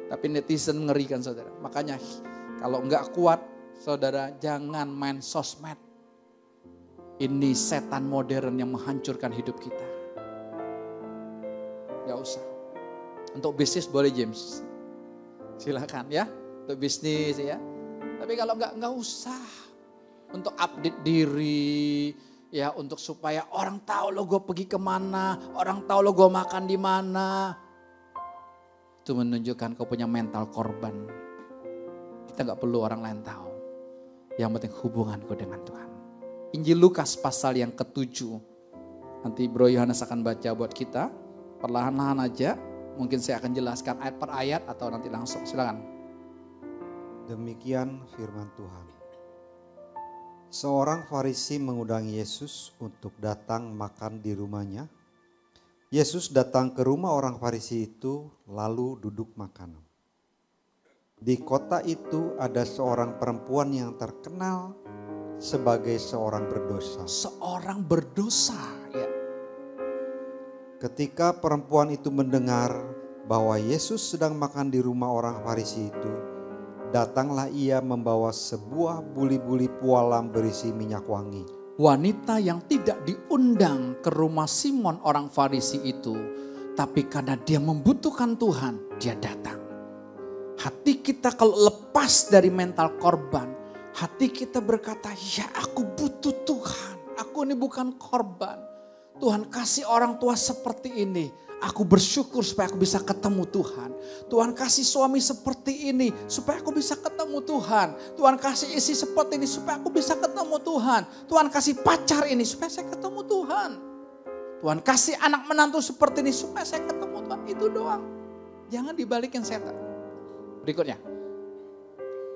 S3: Tapi netizen ngerikan saudara. Makanya kalau gak kuat saudara jangan main sosmed. Ini setan modern yang menghancurkan hidup kita. Gak usah. Untuk bisnis boleh James. Silakan ya. Untuk bisnis ya. Tapi kalau nggak usah. Untuk update diri. Ya untuk supaya orang tahu lo gue pergi kemana. Orang tahu lo gue makan di mana. Itu menunjukkan kau punya mental korban. Kita gak perlu orang lain tahu. Yang penting hubunganku dengan Tuhan. Injil Lukas pasal yang ke-7. Nanti Bro Yohanes akan baca buat kita. Perlahan-lahan aja. Mungkin saya akan jelaskan ayat per ayat atau nanti langsung. Silakan.
S4: Demikian firman Tuhan. Seorang Farisi mengundang Yesus untuk datang makan di rumahnya. Yesus datang ke rumah orang Farisi itu lalu duduk makan. Di kota itu ada seorang perempuan yang terkenal sebagai seorang berdosa.
S3: Seorang berdosa ya.
S4: Ketika perempuan itu mendengar bahwa Yesus sedang makan di rumah orang Farisi itu, datanglah ia membawa sebuah buli-buli pualam berisi minyak wangi.
S3: Wanita yang tidak diundang ke rumah Simon orang Farisi itu, tapi karena dia membutuhkan Tuhan, dia datang. Hati kita kalau lepas dari mental korban, hati kita berkata, ya aku butuh Tuhan, aku ini bukan korban. Tuhan kasih orang tua seperti ini. Aku bersyukur supaya aku bisa ketemu Tuhan. Tuhan kasih suami seperti ini supaya aku bisa ketemu Tuhan. Tuhan kasih istri seperti ini supaya aku bisa ketemu Tuhan. Tuhan kasih pacar ini supaya saya ketemu Tuhan. Tuhan kasih anak menantu seperti ini supaya saya ketemu Tuhan. Itu doang. Jangan dibalikin setan. Berikutnya.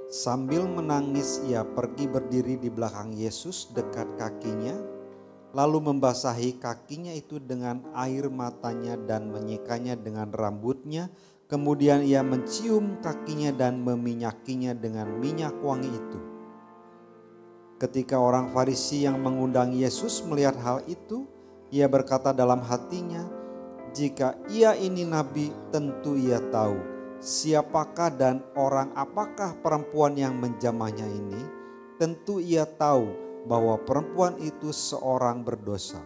S4: Sambil menangis ia pergi berdiri di belakang Yesus dekat kakinya, lalu membasahi kakinya itu dengan air matanya dan menyikanya dengan rambutnya. Kemudian ia mencium kakinya dan meminyakinya dengan minyak wangi itu. Ketika orang Farisi yang mengundang Yesus melihat hal itu, ia berkata dalam hatinya, jika ia ini nabi, tentu ia tahu siapakah dan orang apakah perempuan yang menjamahnya ini. Tentu ia tahu bahwa perempuan itu seorang berdosa.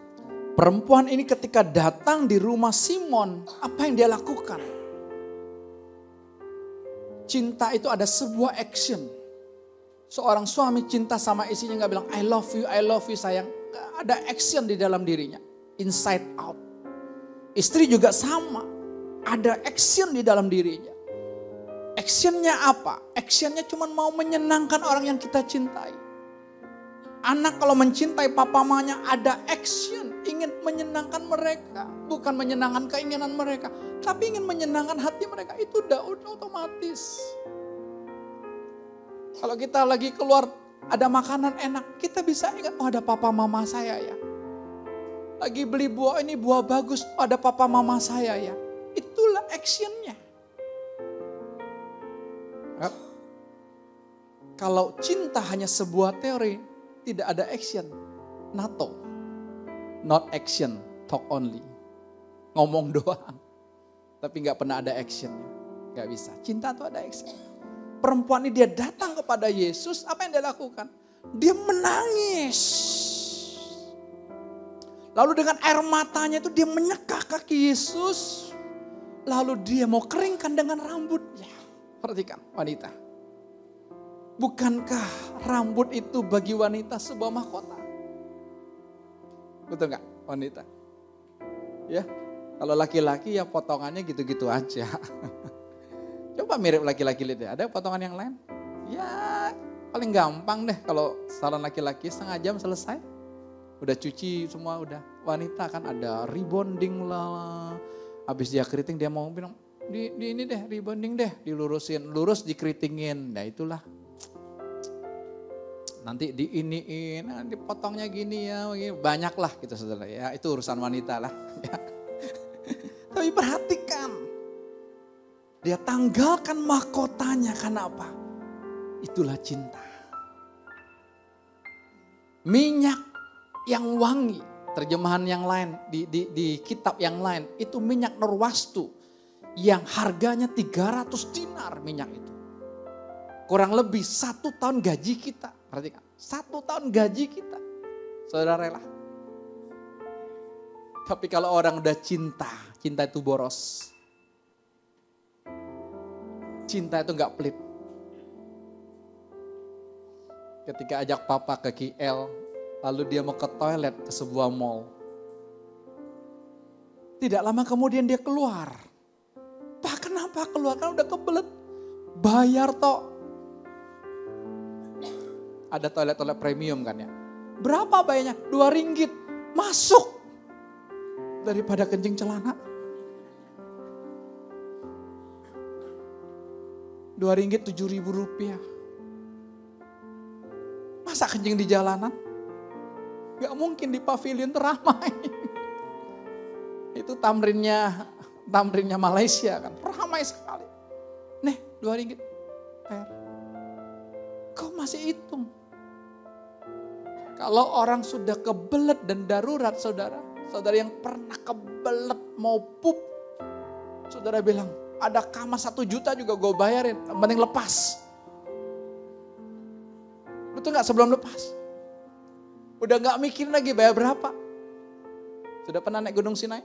S3: Perempuan ini ketika datang di rumah Simon, apa yang dia lakukan? Cinta itu ada sebuah action. Seorang suami cinta sama istrinya gak bilang I love you sayang. Ada action di dalam dirinya. Inside out. Istri juga sama. Ada action di dalam dirinya. Actionnya apa? Actionnya cuma mau menyenangkan orang yang kita cintai. Anak kalau mencintai papa mamanya ada action. Ingin menyenangkan mereka. Bukan menyenangkan keinginan mereka. Tapi ingin menyenangkan hati mereka. Itu udah otomatis. Kalau kita lagi keluar ada makanan enak. Kita bisa ingat, oh ada papa mama saya ya. Lagi beli buah, ini buah bagus. Oh ada papa mama saya ya. Itulah actionnya. Kalau cinta hanya sebuah teori, tidak ada action. NATO. Not action, talk only. Ngomong doang. Tapi gak pernah ada actionnya. Gak bisa. Cinta itu ada action. Perempuan ini dia datang kepada Yesus, apa yang dia lakukan? Dia menangis. Lalu dengan air matanya itu dia menyekah kaki Yesus. Lalu dia mau keringkan dengan rambutnya. Perhatikan wanita. Bukankah rambut itu bagi wanita sebuah mahkota? Betul gak wanita? Ya, kalau laki-laki ya potongannya gitu-gitu aja. Coba mirip laki-laki lihat deh, ada potongan yang lain? Ya paling gampang deh kalau salon laki-laki setengah jam selesai. Udah cuci semua udah. Wanita kan ada rebonding lah. Habis dia keriting dia mau bilang, di ini deh rebonding deh, dilurusin, lurus dikeritingin. Nah itulah. Nanti diiniin, nanti potongnya gini ya, banyak lah gitu saudara ya. Itu urusan wanita lah. Ya. Tapi perhatikan, dia tanggalkan mahkotanya karena apa? Itulah cinta. Minyak yang wangi, terjemahan yang lain di kitab yang lain itu minyak narwastu yang harganya 300 dinar minyak itu. Kurang lebih 1 tahun gaji kita. Perhatikan, 1 tahun gaji kita. Saudara rela. Tapi kalau orang udah cinta itu boros. Cinta itu gak pelit. Ketika ajak papa ke KL, lalu dia mau ke toilet ke sebuah mall. Tidak lama kemudian dia keluar. Pak kenapa keluar? Kan udah kebelet. Bayar toh. Ada toilet-toilet premium kan ya. Berapa bayarnya? 2 ringgit. Masuk. Daripada kencing celana. 2 ringgit 7.000 rupiah. Masa kencing di jalanan? Gak mungkin di pavilion teramai. Itu tamrinnya Malaysia kan. Ramai sekali. Nih 2 ringgit. Kau masih hitung. Kalau orang sudah kebelet dan darurat saudara yang pernah kebelet mau pup, saudara bilang, ada kamar 1 juta juga gue bayarin, yang penting lepas. Betul gak sebelum lepas? Udah gak mikir lagi bayar berapa. Sudah pernah naik Gunung Sinai?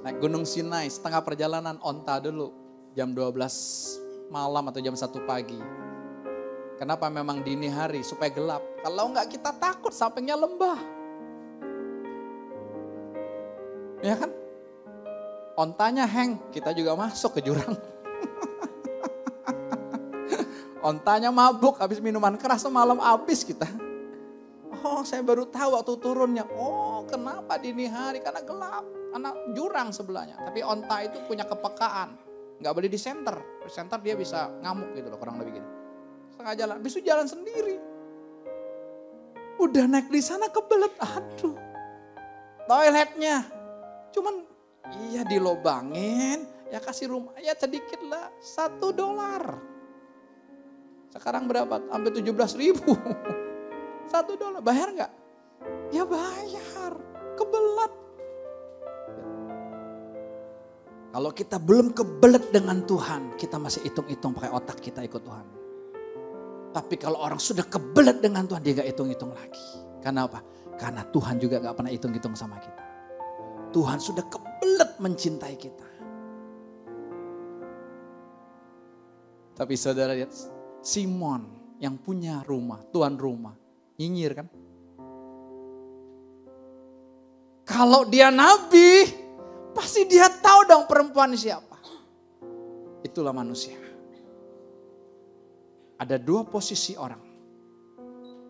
S3: Naik Gunung Sinai, setengah perjalanan onta dulu, jam 12 malam atau jam 1 pagi. Kenapa memang dini hari supaya gelap. Kalau enggak kita takut sampingnya lembah. Ya kan? Ontanya hang, kita juga masuk ke jurang. Ontanya mabuk, habis minuman keras semalam habis kita. Oh, saya baru tahu waktu turunnya. Oh, kenapa dini hari? Karena gelap, karena jurang sebelahnya. Tapi onta itu punya kepekaan. Nggak boleh di center. Di center dia bisa ngamuk gitu loh, kurang lebih gitu. Setengah jalan, besok jalan sendiri. Udah naik di sana kebelet, aduh. Toiletnya, cuman iya dilobangin, ya kasih rumah, ya sedikit lah, $1. Sekarang berapa? Hampir 17.000. $1, bayar nggak? Ya bayar, kebelet. Kalau kita belum kebelet dengan Tuhan, kita masih hitung-hitung pakai otak kita ikut Tuhan. Tapi kalau orang sudah kebelet dengan Tuhan, dia gak hitung-hitung lagi. Karena apa? Karena Tuhan juga gak pernah hitung-hitung sama kita. Tuhan sudah kebelet mencintai kita. Tapi saudara lihat, Simon yang punya rumah, tuan rumah, nyinyir kan? Kalau dia nabi, pasti dia tahu dong perempuan siapa. Itulah manusia. Ada dua posisi orang.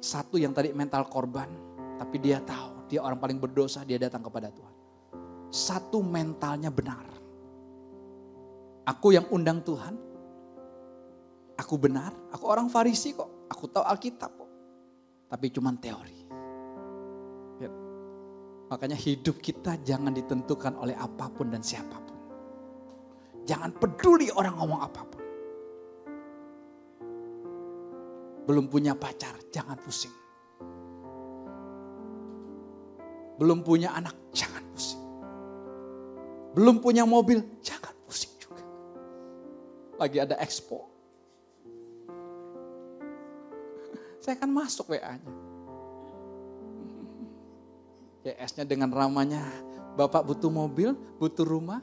S3: Satu yang tadi mental korban, tapi dia tahu dia orang paling berdosa, dia datang kepada Tuhan. Satu mentalnya benar. Aku yang undang Tuhan, aku benar, aku orang Farisi kok, aku tahu Alkitab kok. Tapi cuman teori. Ya. Makanya hidup kita jangan ditentukan oleh apapun dan siapapun. Jangan peduli orang ngomong apapun. Belum punya pacar, jangan pusing. Belum punya anak, jangan pusing. Belum punya mobil, jangan pusing juga. Lagi ada expo. Saya kan masuk WA-nya. CS-nya dengan ramanya, Bapak butuh mobil, butuh rumah.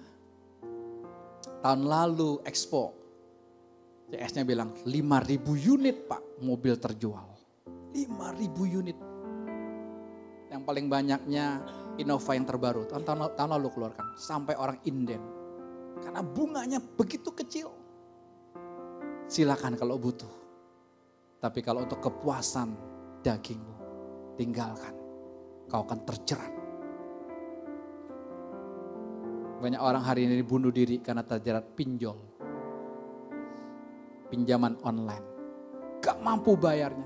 S3: Tahun lalu expo. CS-nya bilang 5.000 unit Pak mobil terjual. 5.000 unit. Yang paling banyaknya Innova yang terbaru. Tahun lalu keluarkan. Sampai orang inden. Karena bunganya begitu kecil. Silakan kalau butuh. Tapi kalau untuk kepuasan dagingmu, tinggalkan. Kau akan terjerat. Banyak orang hari ini bunuh diri karena terjerat pinjol. Pinjaman online. Gak mampu bayarnya.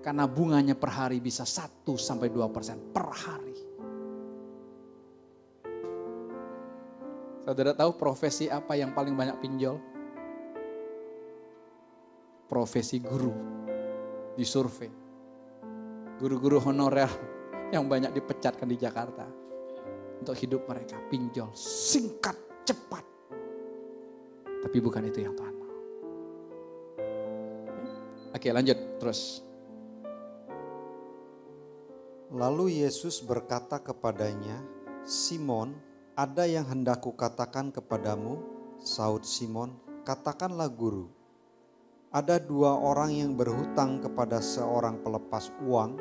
S3: Karena bunganya per hari bisa 1-2% per hari. Saudara tahu profesi apa yang paling banyak pinjol? Profesi guru. Disurvei. Guru-guru honorer yang banyak dipecatkan di Jakarta. Untuk hidup mereka pinjol. Singkat, cepat. Tapi bukan itu yang Tuhan mau. Oke, lanjut terus.
S4: Lalu Yesus berkata kepadanya, Simon, ada yang hendak kukatakan kepadamu? Saud Simon, katakanlah guru. Ada 2 orang yang berhutang kepada seorang pelepas uang,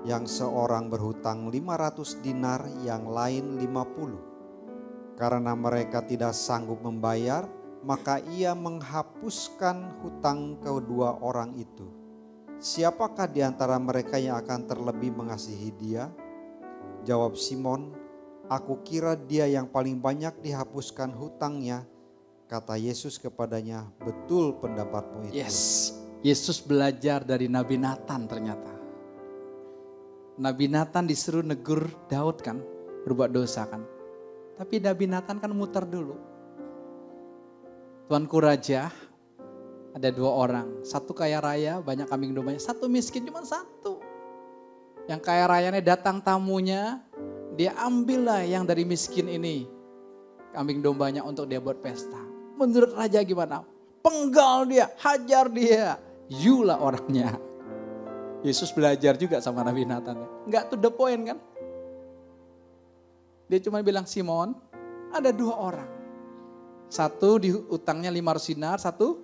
S4: yang seorang berhutang 500 dinar, yang lain 50. Karena mereka tidak sanggup membayar, maka ia menghapuskan hutang kedua orang itu. Siapakah di antara mereka yang akan terlebih mengasihi dia? Jawab Simon, aku kira dia yang paling banyak dihapuskan hutangnya. Kata Yesus kepadanya, betul pendapatmu itu.
S3: Yes, Yesus belajar dari Nabi Nathan ternyata. Nabi Nathan disuruh negur Daud kan, berbuat dosa kan. Tapi Nabi Nathan kan muter dulu. Tuanku Raja, ada 2 orang. Satu kaya raya, banyak kambing dombanya. Satu miskin, cuma 1. Yang kaya rayanya datang tamunya, dia ambillah yang dari miskin ini. Kambing dombanya untuk dia buat pesta. Menurut raja gimana? Penggal dia, hajar dia. Yulah orangnya. Yesus belajar juga sama Nabi Nathan. Enggak to the point kan? Dia cuma bilang, Simon, ada 2 orang. Satu diutangnya 500 dinar, satu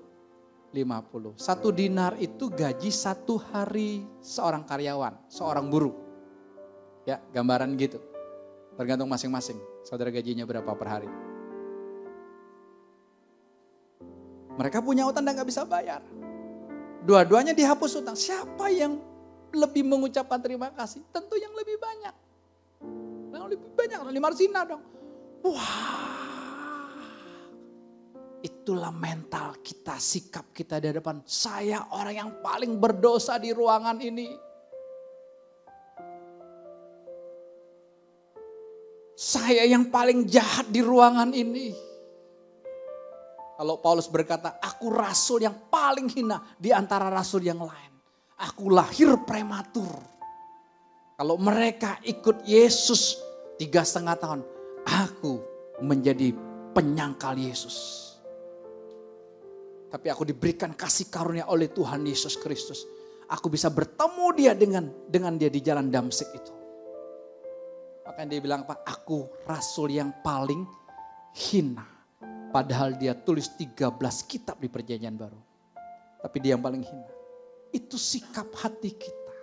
S3: 50. 1 dinar itu gaji 1 hari seorang karyawan, seorang buruh. Ya, gambaran gitu. Tergantung masing-masing. Saudara gajinya berapa per hari? Mereka punya utang dan gak bisa bayar. Dua-duanya dihapus utang. Siapa yang lebih mengucapkan terima kasih? Tentu yang lebih banyak. Yang lebih banyak, Marsina dong. Wah, itulah mental kita, sikap kita di hadapan. Saya orang yang paling berdosa di ruangan ini. Saya yang paling jahat di ruangan ini. Kalau Paulus berkata, aku rasul yang paling hina di antara rasul yang lain. Aku lahir prematur. Kalau mereka ikut Yesus 3,5 tahun, aku menjadi penyangkal Yesus. Tapi aku diberikan kasih karunia oleh Tuhan Yesus Kristus. Aku bisa bertemu dia dengan dia di jalan Damsik itu. Makanya dia bilang apa? Aku rasul yang paling hina. Padahal dia tulis 13 kitab di Perjanjian Baru. Tapi dia yang paling hina. Itu sikap hati kita.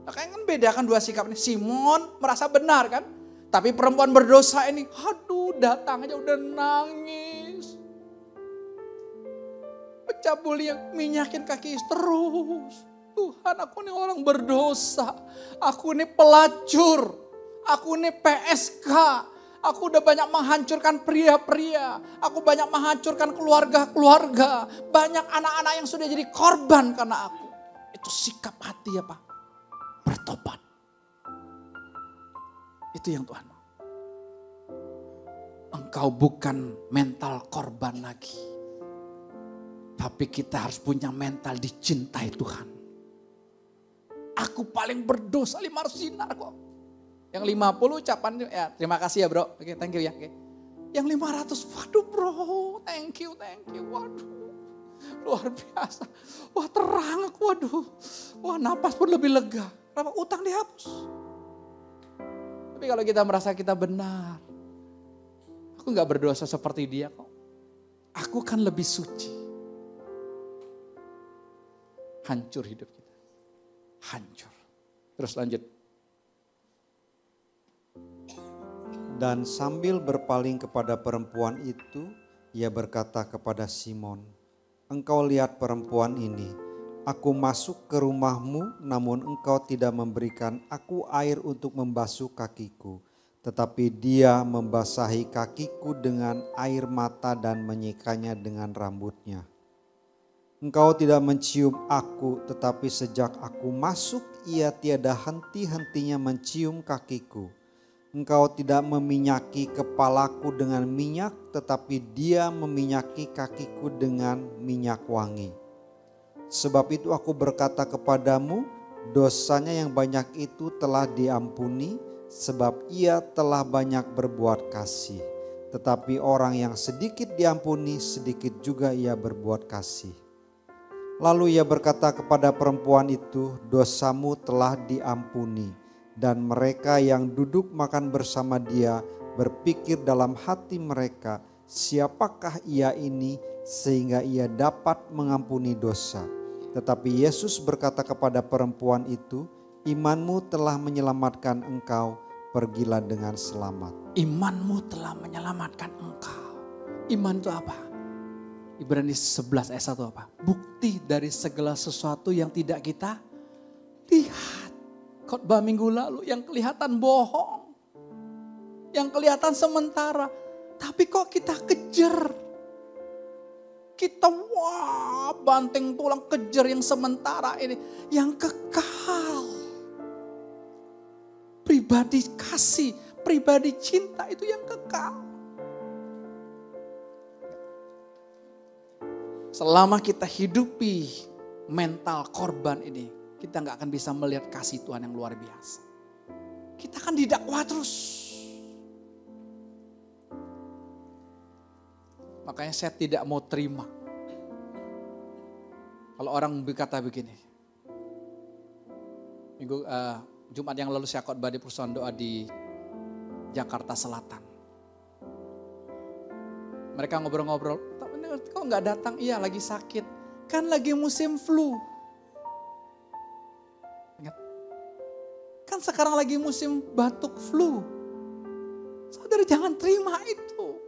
S3: Makanya kan bedakan dua sikap ini. Simon merasa benar kan? Tapi perempuan berdosa ini, aduh datang aja udah nangis. Pecah yang minyakin kaki terus. Tuhan, aku ini orang berdosa. Aku ini pelacur. Aku ini PSK. Aku udah banyak menghancurkan pria-pria. Aku banyak menghancurkan keluarga-keluarga. Banyak anak-anak yang sudah jadi korban karena aku. Itu sikap hati ya Pak. Bertobat. Itu yang Tuhan mau. Engkau bukan mental korban lagi. Tapi kita harus punya mental dicintai Tuhan. Aku paling berdosa 5 sinar kok. Yang 50 ucapan, ya terima kasih ya bro. Oke, thank you ya. Oke. Yang 500, waduh bro, thank you. Waduh, luar biasa. Wah terang aku, waduh. Wah napas pun lebih lega. Kenapa? Utang dihapus. Tapi kalau kita merasa kita benar. Aku gak berdosa seperti dia kok. Aku kan lebih suci. Hancur hidup kita. Hancur. Terus lanjut.
S4: Dan sambil berpaling kepada perempuan itu, ia berkata kepada Simon, engkau lihat perempuan ini, aku masuk ke rumahmu namun engkau tidak memberikan aku air untuk membasuh kakiku. Tetapi dia membasahi kakiku dengan air mata dan menyikanya dengan rambutnya. Engkau tidak mencium aku, tetapi sejak aku masuk ia tiada henti-hentinya mencium kakiku. Engkau tidak meminyaki kepalaku dengan minyak, tetapi dia meminyaki kakiku dengan minyak wangi. Sebab itu aku berkata kepadamu, dosanya yang banyak itu telah diampuni, sebab ia telah banyak berbuat kasih. Tetapi orang yang sedikit diampuni, sedikit juga ia berbuat kasih. Lalu ia berkata kepada perempuan itu, dosamu telah diampuni. Dan mereka yang duduk makan bersama dia berpikir dalam hati mereka, siapakah ia ini sehingga ia dapat mengampuni dosa. Tetapi Yesus berkata kepada perempuan itu, imanmu telah menyelamatkan engkau, pergilah dengan selamat.
S3: Imanmu telah menyelamatkan engkau. Iman itu apa? Ibrani 11 ayat 1 apa? Bukti dari segala sesuatu yang tidak kita lihat. Khotbah minggu lalu yang kelihatan bohong. Yang kelihatan sementara. Tapi kok kita kejar. Kita banting tulang kejar yang sementara ini. Yang kekal. Pribadi kasih, pribadi cinta itu yang kekal. Selama kita hidupi mental korban ini, kita gak akan bisa melihat kasih Tuhan yang luar biasa. Kita akan didakwa terus. Makanya saya tidak mau terima. Kalau orang berkata begini. Jumat yang lalu saya khotbah di Persaudaraan Doa di Jakarta Selatan. Mereka ngobrol-ngobrol, kok gak datang? Iya lagi sakit. Kan lagi musim flu. Kan sekarang lagi musim batuk flu. Saudara jangan terima itu.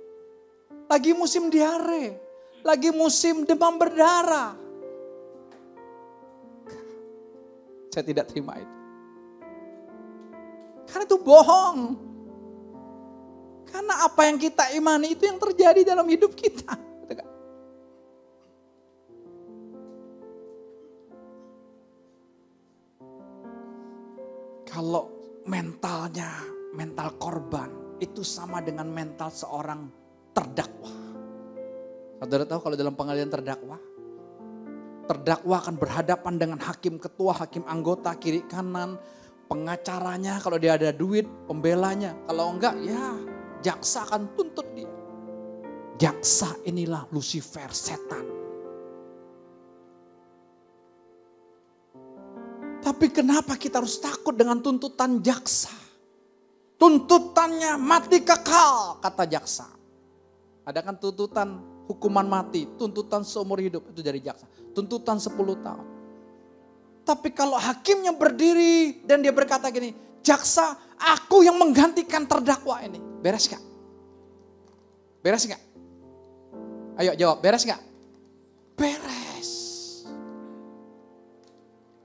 S3: Lagi musim diare. Lagi musim demam berdarah. Saya tidak terima itu. Karena itu bohong. Karena apa yang kita imani itu yang terjadi dalam hidup kita. Kalau mental korban itu sama dengan mental seorang terdakwa. Saudara tahu kalau dalam pengadilan terdakwa akan berhadapan dengan hakim ketua, hakim anggota, kiri kanan, pengacaranya kalau dia ada duit, pembelanya. Kalau enggak ya jaksa akan tuntut dia. Jaksa inilah Lucifer, setan. Tapi kenapa kita harus takut dengan tuntutan jaksa? Tuntutannya mati kekal, kata jaksa. Ada kan tuntutan hukuman mati, tuntutan seumur hidup, itu dari jaksa. Tuntutan 10 tahun. Tapi kalau hakimnya berdiri dan dia berkata gini, jaksa, aku yang menggantikan terdakwa ini. Beres gak? Beres gak? Ayo jawab, beres gak? Beres.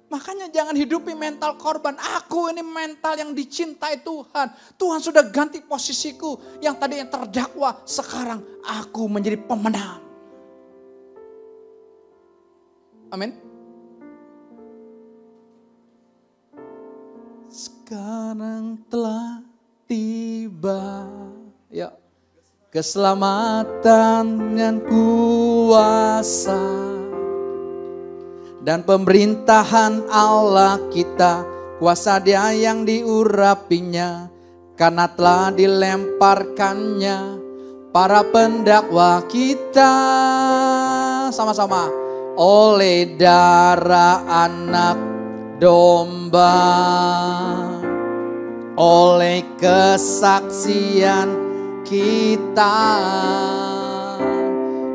S3: Makanya jangan hidupi mental korban. Aku ini mental yang dicintai Tuhan. Tuhan sudah ganti posisiku. Yang tadi yang terdakwa, sekarang aku menjadi pemenang. Amin. Sekarang telah tiba. Ya. Keselamatan dan kuasa. Dan pemerintahan Allah kita, kuasa Dia yang diurapinya, karena telah dilemparkannya para pendakwa kita. Sama-sama. Oleh darah anak domba, oleh kesaksian kita,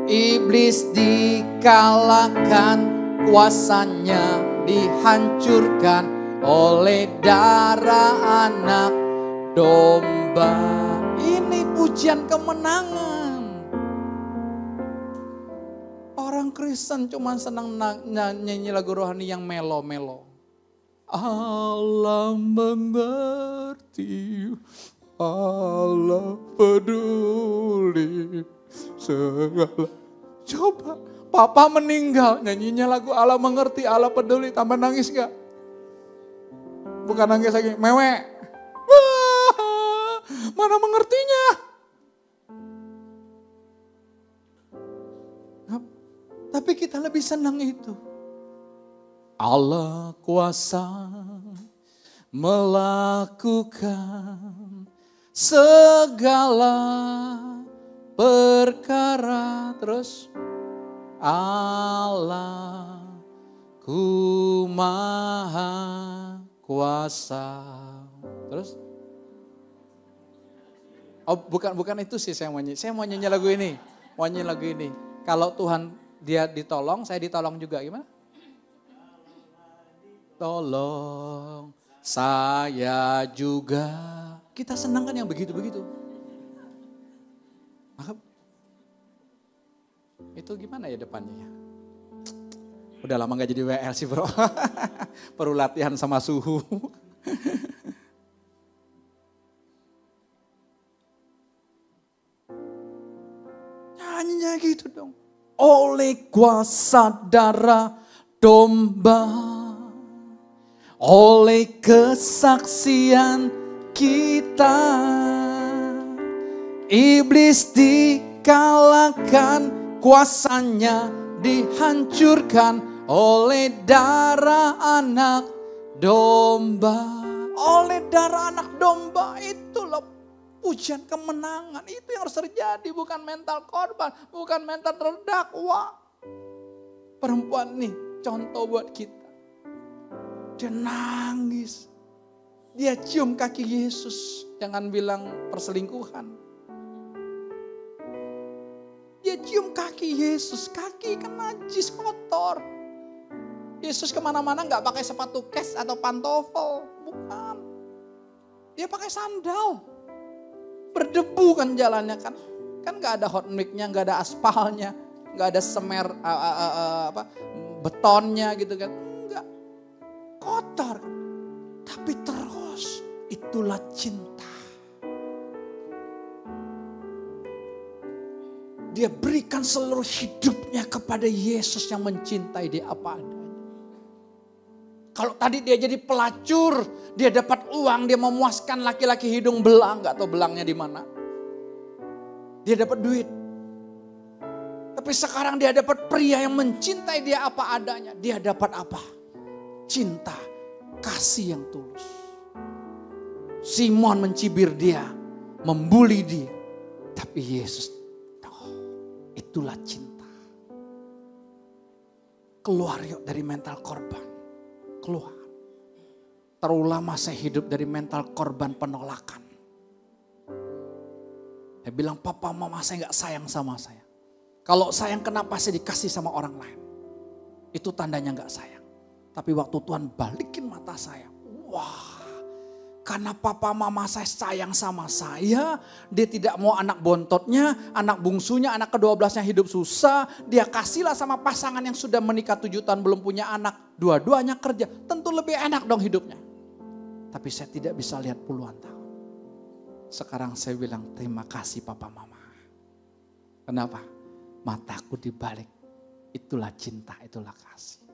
S3: iblis dikalahkan, kuasanya dihancurkan oleh darah anak domba. Ini pujian kemenangan. Orang Kristen cuma senang nyanyi lagu rohani yang melo-melo. Allah mengerti, Allah peduli segala. Coba papa meninggal, nyanyinya lagu Allah mengerti, Allah peduli, tambah nangis gak? Bukan nangis lagi, mewek. Mana mengertinya? Tapi kita lebih senang itu. Allah kuasa melakukan segala perkara. Terus Allah ku maha kuasa. Terus? Oh bukan itu sih saya mau nyanyi. Saya mau nyanyi lagu ini. Mau nyanyi lagu ini. Kalau Tuhan dia ditolong, saya ditolong juga. Gimana? Tolong saya juga. Kita senang kan yang begitu-begitu. Itu gimana ya depannya ya? Udah lama gak jadi WL sih bro. Perlu latihan sama suhu. Nyanyinya gitu dong. Oleh kuasa darah domba, oleh kesaksian kita, iblis dikalahkan, kuasanya dihancurkan oleh darah anak domba. Oleh darah anak domba, itu loh pujian kemenangan. Itu yang harus terjadi, bukan mental korban, bukan mental terdakwa. Perempuan nih contoh buat kita. Dia nangis, dia cium kaki Yesus, jangan bilang perselingkuhan. Dia cium kaki Yesus, kaki kan najis kotor. Yesus kemana-mana gak pakai sepatu kes atau pantofel, bukan. Dia pakai sandal. Berdebu kan jalannya kan. Kan gak ada hot mix-nya, gak ada aspalnya, gak ada semer betonnya gitu kan. Enggak. Kotor kan. Tapi terus itulah cinta. Dia berikan seluruh hidupnya kepada Yesus yang mencintai dia apa adanya. Kalau tadi dia jadi pelacur, dia dapat uang, dia memuaskan laki-laki hidung belang, gak tahu belangnya di mana. Dia dapat duit. Tapi sekarang dia dapat pria yang mencintai dia apa adanya. Dia dapat apa? Cinta, kasih yang tulus. Simon mencibir dia, membuli dia. Tapi Yesus, itulah cinta. Keluar yuk dari mental korban. Keluar. Terlalu lama saya hidup dari mental korban penolakan. Dia bilang, papa mama saya gak sayang sama saya. Kalau sayang kenapa saya dikasih sama orang lain? Itu tandanya gak sayang. Tapi waktu Tuhan balikin mata saya. Wah, karena papa mama saya sayang sama saya. Dia tidak mau anak bontotnya, anak bungsunya, anak ke-12-nya hidup susah. Dia kasihlah sama pasangan yang sudah menikah 7 tahun belum punya anak. Dua-duanya kerja, tentu lebih enak dong hidupnya. Tapi saya tidak bisa lihat puluhan tahun. Sekarang saya bilang terima kasih papa mama. Kenapa? Mataku dibalik. Itulah cinta, itulah kasih.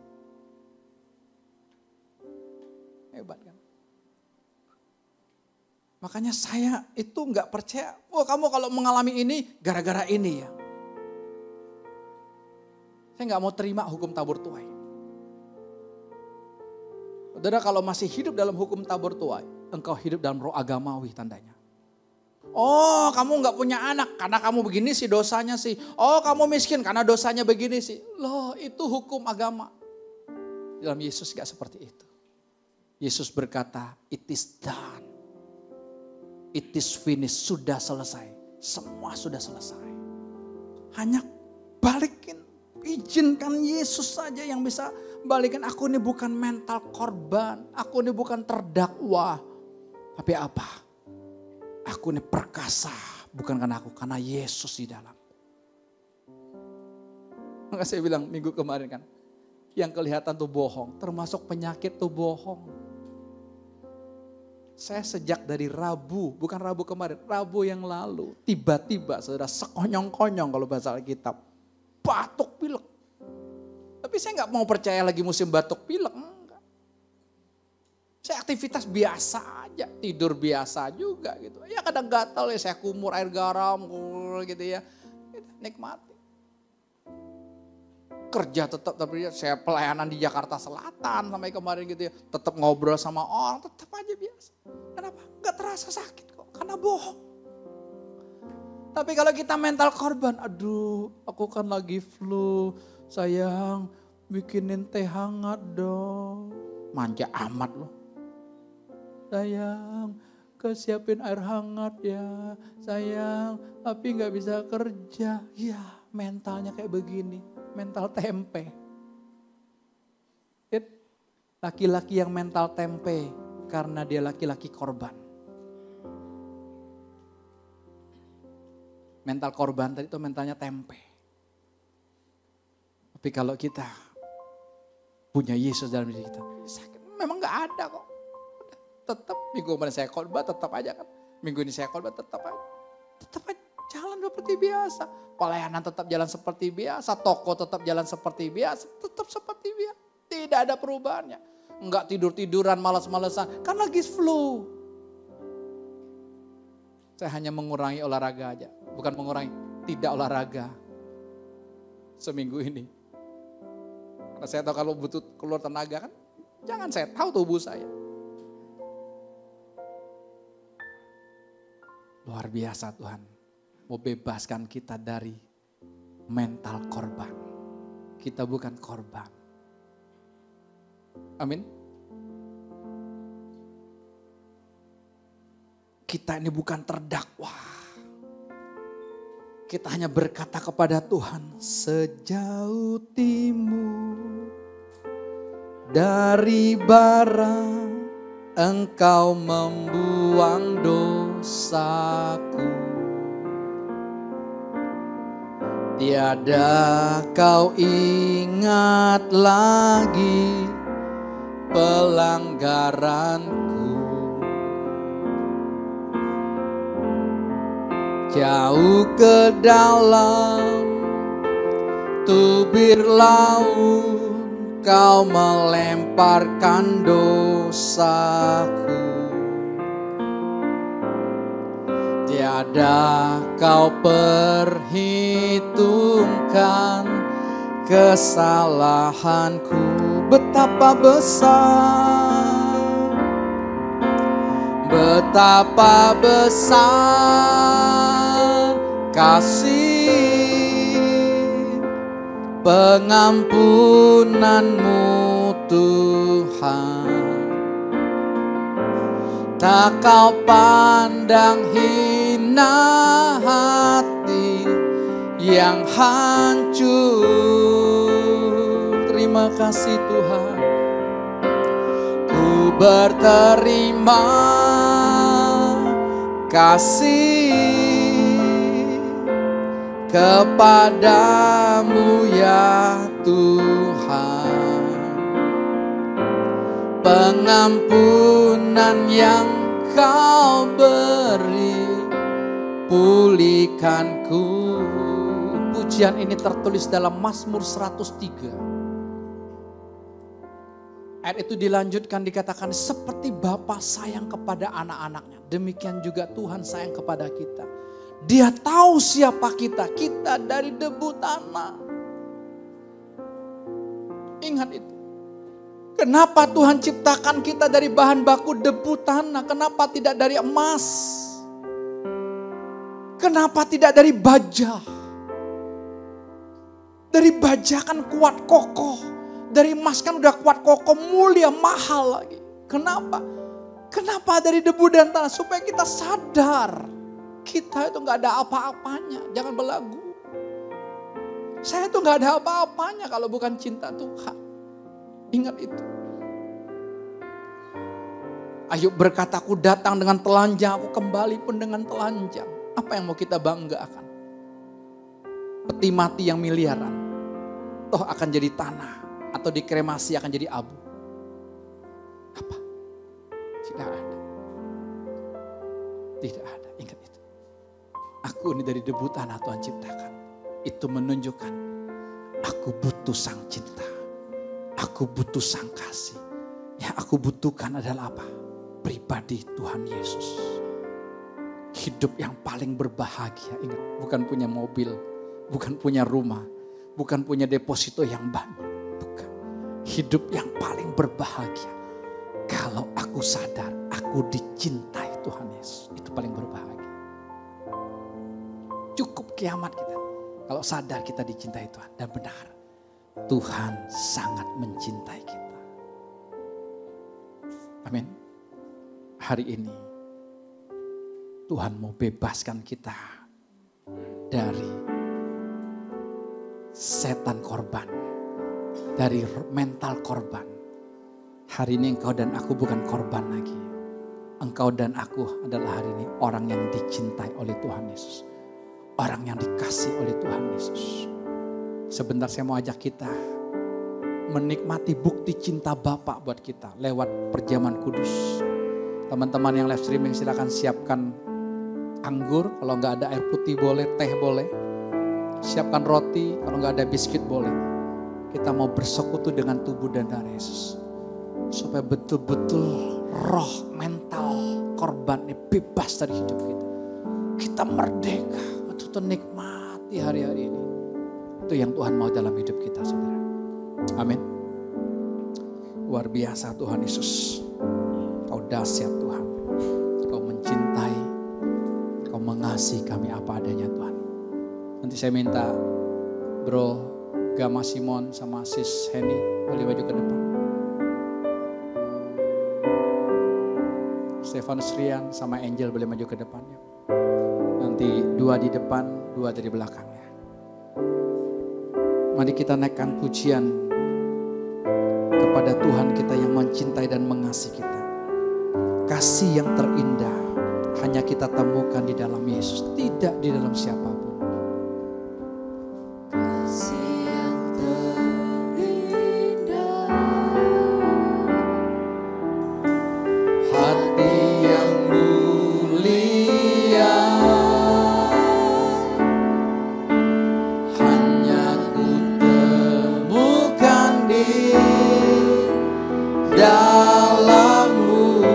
S3: Hebat kan? Makanya saya itu gak percaya, oh kamu kalau mengalami ini gara-gara ini ya. Saya gak mau terima hukum tabur tuai. Saudara kalau masih hidup dalam hukum tabur tuai, engkau hidup dalam roh agamawi tandanya. Oh kamu gak punya anak karena kamu begini sih dosanya sih. Oh kamu miskin karena dosanya begini sih. Loh itu hukum agama. Dalam Yesus gak seperti itu. Yesus berkata, it is done. It is finished, sudah selesai. Semua sudah selesai. Hanya balikin, izinkan Yesus saja yang bisa balikin. Aku ini bukan mental korban, aku ini bukan terdakwa. Tapi apa? Aku ini perkasa, bukan karena aku, karena Yesus di dalam. Maka saya bilang minggu kemarin kan, yang kelihatan tuh bohong, termasuk penyakit tuh bohong. Saya sejak dari Rabu, bukan Rabu kemarin, Rabu yang lalu. Tiba-tiba saudara sekonyong-konyong kalau bahasa Alkitab. Batuk pilek. Tapi saya gak mau percaya lagi musim batuk pilek. Enggak. Saya aktivitas biasa aja, tidur biasa juga gitu. Ya kadang gatal ya saya kumur air garam gitu ya. Nikmati. Kerja tetap, tapi saya pelayanan di Jakarta Selatan sampai kemarin gitu ya. Tetap ngobrol sama orang, tetap aja biasa. Kenapa? Gak terasa sakit kok, karena bohong. Tapi kalau kita mental korban, aduh aku kan lagi flu, sayang bikinin teh hangat dong. Manja amat loh. Sayang kesiapin air hangat ya, sayang tapi gak bisa kerja. Ya mentalnya kayak begini. Mental tempe. Laki-laki yang mental tempe karena dia laki-laki korban. Mental korban tadi itu mentalnya tempe. Tapi kalau kita punya Yesus dalam diri kita, sakit memang gak ada kok. Tetap minggu kemarin saya khotbah tetap aja kan. Minggu ini saya khotbah tetap aja. Tetap aja jalan seperti biasa. Pelayanan tetap jalan seperti biasa, toko tetap jalan seperti biasa, tetap seperti biasa. Tidak ada perubahannya. Enggak tidur-tiduran, malas-malasan, kan lagi flu. Saya hanya mengurangi olahraga aja, bukan mengurangi, tidak olahraga. Seminggu ini. Karena saya tahu kalau butuh keluar tenaga kan, jangan saya tahu tubuh saya. Luar biasa Tuhan. Mau bebaskan kita dari mental korban. Kita bukan korban. Amin. Kita ini bukan terdakwa. Kita hanya berkata kepada Tuhan, sejauh timur dari barat Engkau membuang dosaku. Tiada kau ingat lagi pelanggaranku. Jauh ke dalam tubir laut kau melemparkan dosaku. Tiada kau perhitungkan kesalahanku. Betapa besar, betapa besar kasih pengampunanmu Tuhan. Tak kau pandang hina hati yang hancur. Terima kasih Tuhan. Ku berterima kasih kepadamu ya Tuhan. Pengampunan yang kau beri pulihkanku. Pujian ini tertulis dalam Mazmur 103. Ayat itu dilanjutkan dikatakan seperti Bapa sayang kepada anak-anaknya, demikian juga Tuhan sayang kepada kita. Dia tahu siapa kita, kita dari debu tanah. Ingat itu. Kenapa Tuhan ciptakan kita dari bahan baku debu tanah? Kenapa tidak dari emas? Kenapa tidak dari baja? Dari baja kan kuat kokoh. Dari emas kan udah kuat kokoh, mulia, mahal lagi. Kenapa? Kenapa dari debu dan tanah? Supaya kita sadar. Kita itu gak ada apa-apanya. Jangan belagu. Saya itu gak ada apa-apanya kalau bukan cinta Tuhan. Ingat itu. Ayub berkata, aku datang dengan telanjang, aku kembali pun dengan telanjang. Apa yang mau kita banggakan? Peti mati yang miliaran, toh akan jadi tanah. Atau dikremasi akan jadi abu. Apa? Tidak ada. Tidak ada, ingat itu. Aku ini dari debu tanah Tuhan ciptakan. Itu menunjukkan aku butuh sang cinta. Aku butuh sang kasih. Yang aku butuhkan adalah apa? Pribadi Tuhan Yesus. Hidup yang paling berbahagia. Ingat, bukan punya mobil, bukan punya rumah, bukan punya deposito yang banyak. Bukan. Hidup yang paling berbahagia. Kalau aku sadar, aku dicintai Tuhan Yesus. Itu paling berbahagia. Cukup kiamat kita. Kalau sadar kita dicintai Tuhan. Dan benar. Tuhan sangat mencintai kita. Amin. Hari ini Tuhan mau bebaskan kita dari setan korban, dari mental korban. Hari ini engkau dan aku bukan korban lagi. Engkau dan aku adalah hari ini orang yang dicintai oleh Tuhan Yesus. Orang yang dikasih oleh Tuhan Yesus. Sebentar saya mau ajak kita menikmati bukti cinta Bapa buat kita lewat perjamuan kudus. Teman-teman yang live streaming silakan siapkan anggur, kalau nggak ada air putih boleh, teh boleh. Siapkan roti, kalau nggak ada biskuit boleh. Kita mau bersekutu dengan tubuh dan darah Yesus. Supaya betul-betul roh mental korban ini bebas dari hidup kita. Kita merdeka, betul-betul nikmati hari-hari ini. Itu yang Tuhan mau dalam hidup kita, saudara. Amin. Luar biasa Tuhan Yesus. Kau dahsyat Tuhan. Kau mencintai, Kau mengasihi kami apa adanya Tuhan. Nanti saya minta Bro Gama Simon sama Sis Henny boleh maju ke depan. Stefanus Rian sama Angel boleh maju ke depan. Ya. Nanti dua di depan, dua dari belakang. Ya. Mari kita naikkan pujian kepada Tuhan kita yang mencintai dan mengasihi kita. kasih yang terindah hanya kita temukan di dalam Yesus, tidak di dalam siapapun.
S2: Kasih yang terindah,
S3: Hati yang mulia, hanya ku temukan di dalam-Mu,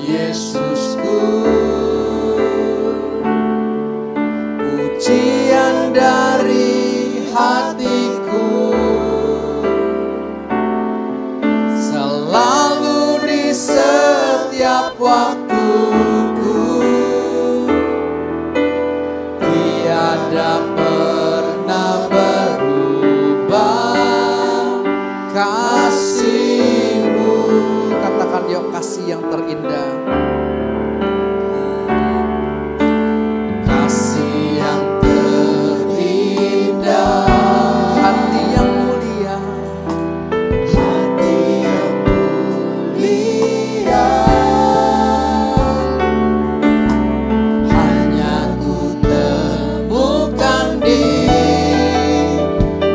S3: Yesusku. Pujian dari hatiku selalu di setiap waktuku, tiada pernah berubah kasih-Mu. Katakan dia kasih yang terindah. Kasih yang terindah, hati yang mulia, hati yang mulia, hanya ku temukan di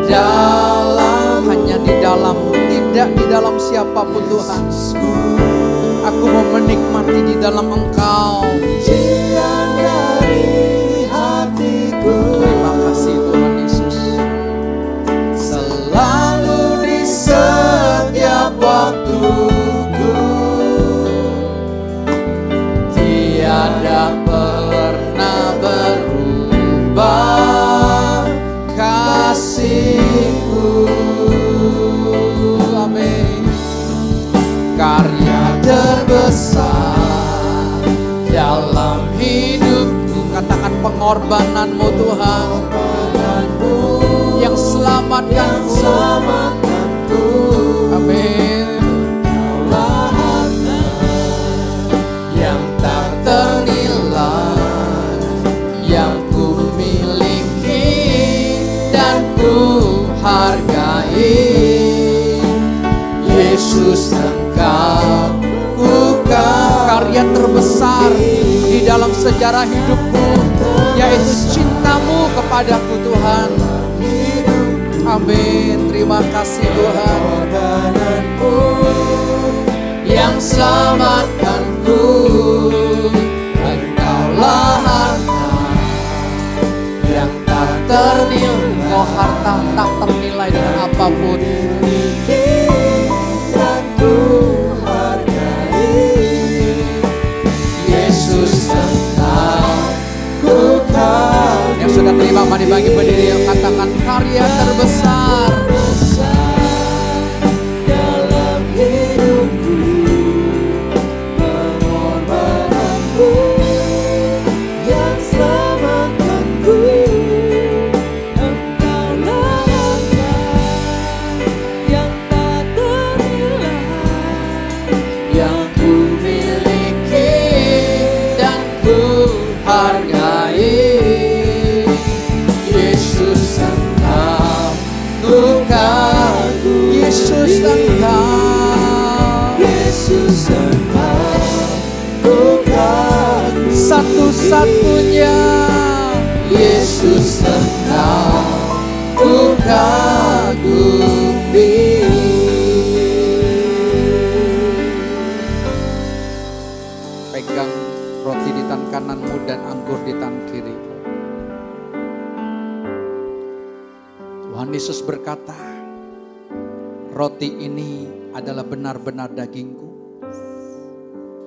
S3: dalam, hanya di dalam-Mu, tidak di dalam siapapun Tuhan. Aku mau menikmati di dalam Engkau.
S2: pujian dari hatiku.
S3: Terima kasih Tuhan Yesus. Selalu di setiap waktuku, tiada pernah berubah kasih-Ku. Amin. Karya terbesar dalam hidupku, katakan pengorbanan-Mu Tuhan, yang selamatkanku. Amin. Yang tak ternilai, yang ku miliki dan ku hargai, Yesus Engkau bukan karya terbesar di dalam sejarah hidupku, yaitu cinta-Mu kepadaku Tuhan. Amin. Terima kasih Tuhan. Yang selamatkanku, Engkaulah harta yang tak ternilai. Oh, harta tak ternilai dengan apapun. Yesus Engkau bukan. Yang sudah terima mari bagi berdiri, yang katakan karya terbesar
S2: Dalam hidupku, pengorbananku, yang selamatkanku, Engkaulah harta yang tak ternilai,
S3: yang ku miliki dan ku hargai. Yesus Engkau bukan. Yesus Engkau,
S2: Yesus Engkau bukan.
S3: satu-satunya. Yesus Engkau bukan bukti. Pegang roti di tangan kananmu dan anggur di tangan kiri. Tuhan Yesus berkata, roti ini adalah benar-benar dagingku,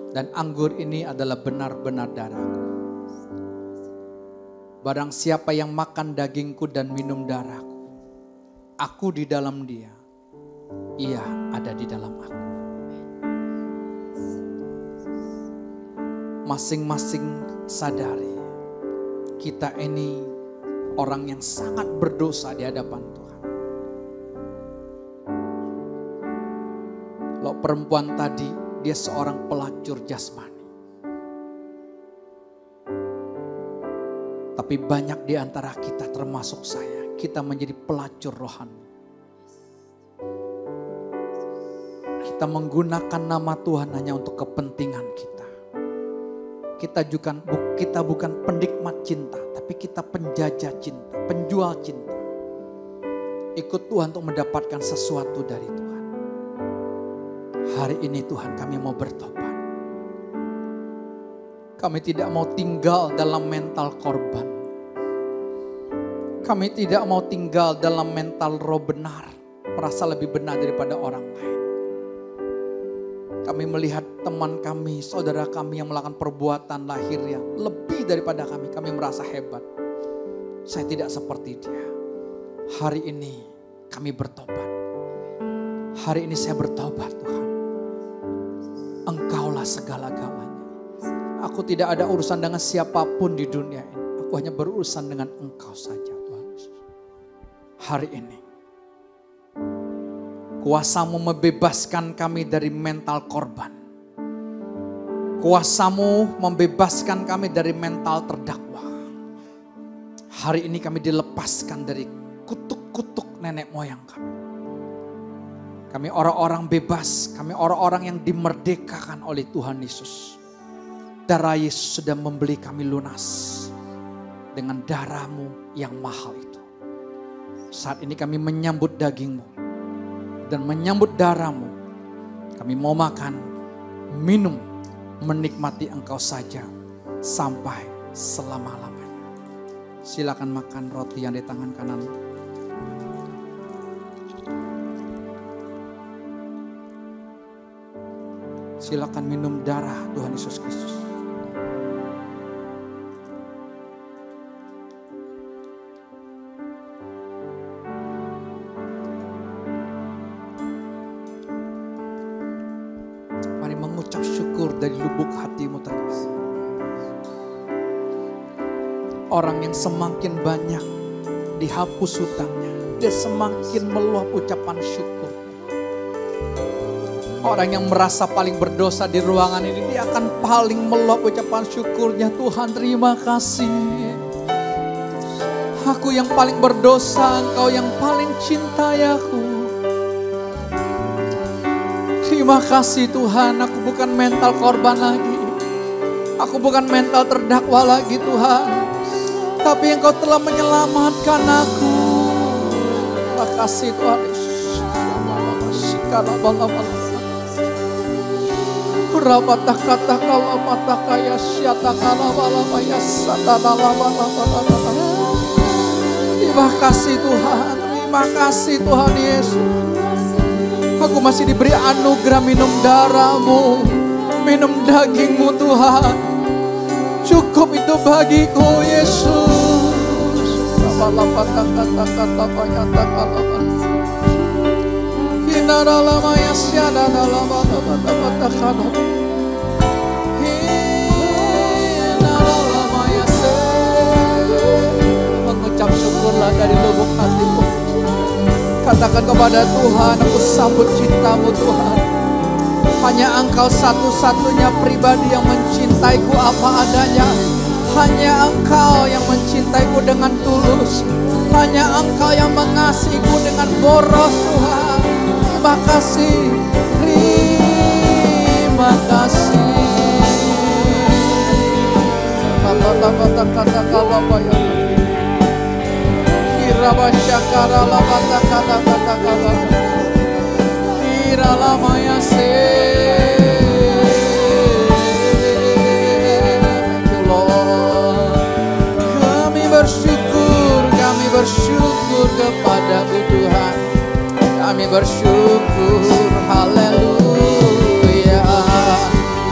S3: dan anggur ini adalah benar-benar darahku. Barang siapa yang makan dagingku dan minum darahku, aku di dalam dia, ia ada di dalam aku. Masing-masing sadari, kita ini orang yang sangat berdosa di hadapan Tuhan. Lo perempuan tadi, dia seorang pelacur jasmani. Tapi banyak di antara kita, termasuk saya, kita menjadi pelacur rohani. Kita menggunakan nama Tuhan hanya untuk kepentingan kita. Kita bukan penikmat cinta, tapi kita penjajah cinta, penjual cinta. Ikut Tuhan untuk mendapatkan sesuatu dari Tuhan. Hari ini Tuhan, kami mau bertobat. Kami tidak mau tinggal dalam mental korban. Kami tidak mau tinggal dalam mental roh benar, merasa lebih benar daripada orang lain. Kami melihat teman kami, saudara kami yang melakukan perbuatan lahiriah lebih daripada kami merasa hebat. Saya tidak seperti dia. Hari ini kami bertobat. Hari ini saya bertobat, Tuhan. Engkaulah segala-galanya. Aku tidak ada urusan dengan siapapun di dunia ini. Aku hanya berurusan dengan Engkau saja, Tuhan Yesus. Hari ini Kuasa-Mu membebaskan kami dari mental korban. Kuasa-Mu membebaskan kami dari mental terdakwa. Hari ini kami dilepaskan dari kutuk-kutuk nenek moyang kami. Kami orang-orang bebas, kami orang-orang yang dimerdekakan oleh Tuhan Yesus. Darah Yesus sudah membeli kami lunas dengan darah-Mu yang mahal itu. Saat ini kami menyambut daging-Mu dan menyambut darah-Mu. Kami mau makan, minum, menikmati Engkau saja sampai selama-lamanya. Silakan makan roti yang di tangan kanan. Silakan minum darah Tuhan Yesus Kristus. Mari mengucap syukur dari lubuk hatimu terkasih. Orang yang semakin banyak dihapus hutangnya, dia semakin meluap ucapan syukur. Orang yang merasa paling berdosa di ruangan ini, dia akan paling meluap ucapan syukurnya. Tuhan, terima kasih. Aku yang paling berdosa, Engkau yang paling cintai aku. Terima kasih Tuhan, aku bukan mental korban lagi. Aku bukan mental terdakwa lagi Tuhan. Tapi Engkau telah menyelamatkan aku. Terima kasih Tuhan Yesus. Terima kasih Tuhan. Terima kasih Tuhan Yesus. Aku masih diberi anugerah minum darah-Mu, minum daging-Mu Tuhan. Cukup itu bagiku Yesus. Mengucap syukurlah dari lubuk hatimu. Katakan kepada Tuhan, aku sambut cinta-Mu Tuhan. Hanya Engkau satu-satunya pribadi yang mencintaiku apa adanya. Hanya Engkau yang mencintaiku dengan tulus. Hanya Engkau yang mengasihiku dengan boros Tuhan. Terima kasih. Terima kasih. Kata-kata Kiraba syakara labata kata-kata Kira lamaya se. Kami bersyukur kepada-Mu Tuhan. Kami bersyukur, haleluya.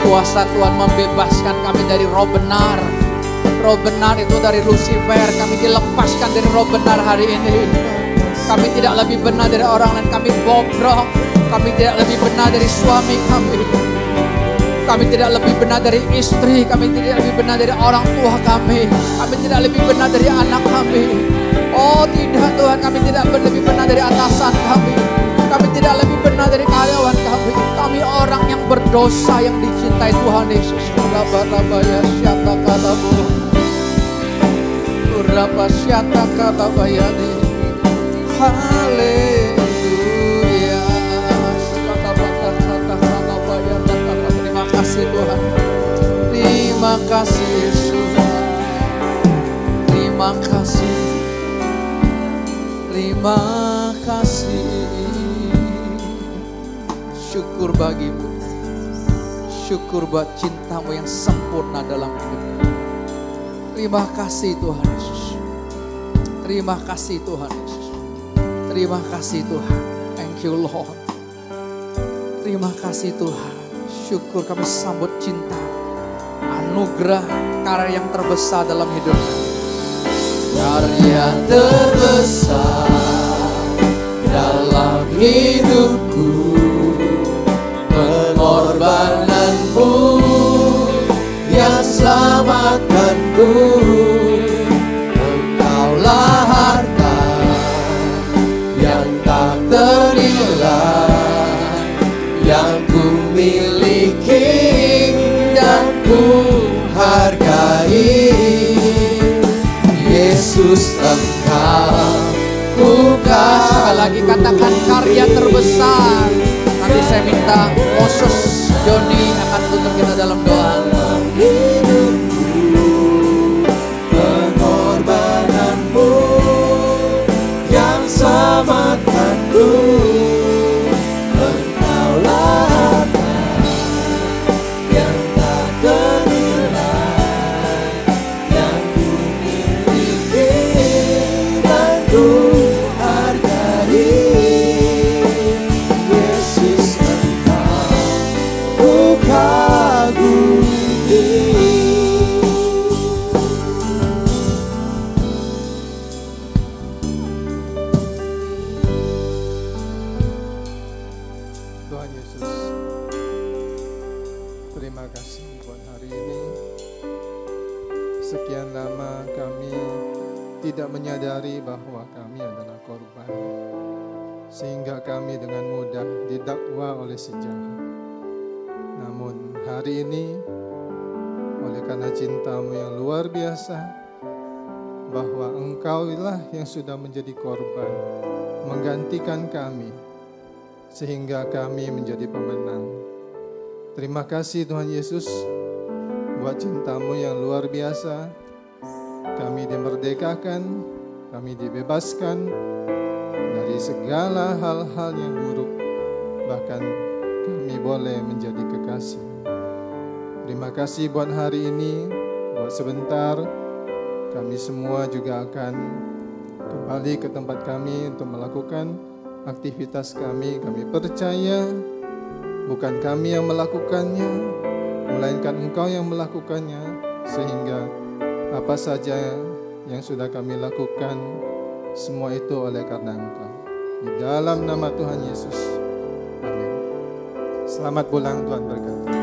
S3: Kuasa Tuhan membebaskan kami dari roh benar. Roh benar itu dari Lucifer. Kami dilepaskan dari roh benar hari ini. Kami tidak lebih benar dari orang lain. Kami bobrok. Kami tidak lebih benar dari suami kami. Kami tidak lebih benar dari istri. Kami tidak lebih benar dari orang tua kami. Kami tidak lebih benar dari anak kami. Oh tidak Tuhan, kami tidak lebih benar dari atasan kami. Kami tidak lebih benar dari karyawan kami. Kami orang yang berdosa yang dicintai Tuhan Yesus. Haleluya. Terima kasih. Syukur bagimu. Syukur buat cintamu yang sempurna dalam hidup kami. Terima kasih Tuhan Yesus. Terima kasih Tuhan Yesus. Terima kasih Tuhan. Thank you Lord. Terima kasih Tuhan. Syukur kami sambut cinta, anugerah, karya yang terbesar dalam hidup kami. Karya terbesar dalam hidupku, pengorbananmu yang selamatkanku. Engkaulah harta yang tak ternilai, yang ku miliki dan ku hargai. Yesus, Engkau ku kasih. Sekali lagi katakan karya terbesar. Nanti saya minta Moses Joni akan tutup kita dalam doa. Pengorbananmu yang selamatkanku. Engkaulah harta yang tak ternilai, yang ku miliki dan ku hargai. Yesus, Engkau ku kagumi.
S5: Tuhan Yesus, terima kasih buat hari ini. Sekian lama kami tidak menyadari bahwa kami adalah korban, sehingga kami dengan mudah didakwa oleh si jahat. Namun hari ini, oleh karena cintamu yang luar biasa, bahwa Engkaulah yang sudah menjadi korban, menggantikan kami, sehingga kami menjadi pemenang. Terima kasih Tuhan Yesus, buat cintamu yang luar biasa. Kami dimerdekakan, kami dibebaskan dari segala hal-hal yang buruk. Bahkan kami boleh menjadi kekasih. Terima kasih buat hari ini, buat sebentar. Kami semua juga akan kembali ke tempat kami untuk melakukan aktivitas kami. Kami percaya bukan kami yang melakukannya, melainkan Engkau yang melakukannya, sehingga apa saja yang sudah kami lakukan, semua itu oleh karena Engkau. Di dalam nama Tuhan Yesus, amin. Selamat pulang, Tuhan berkati.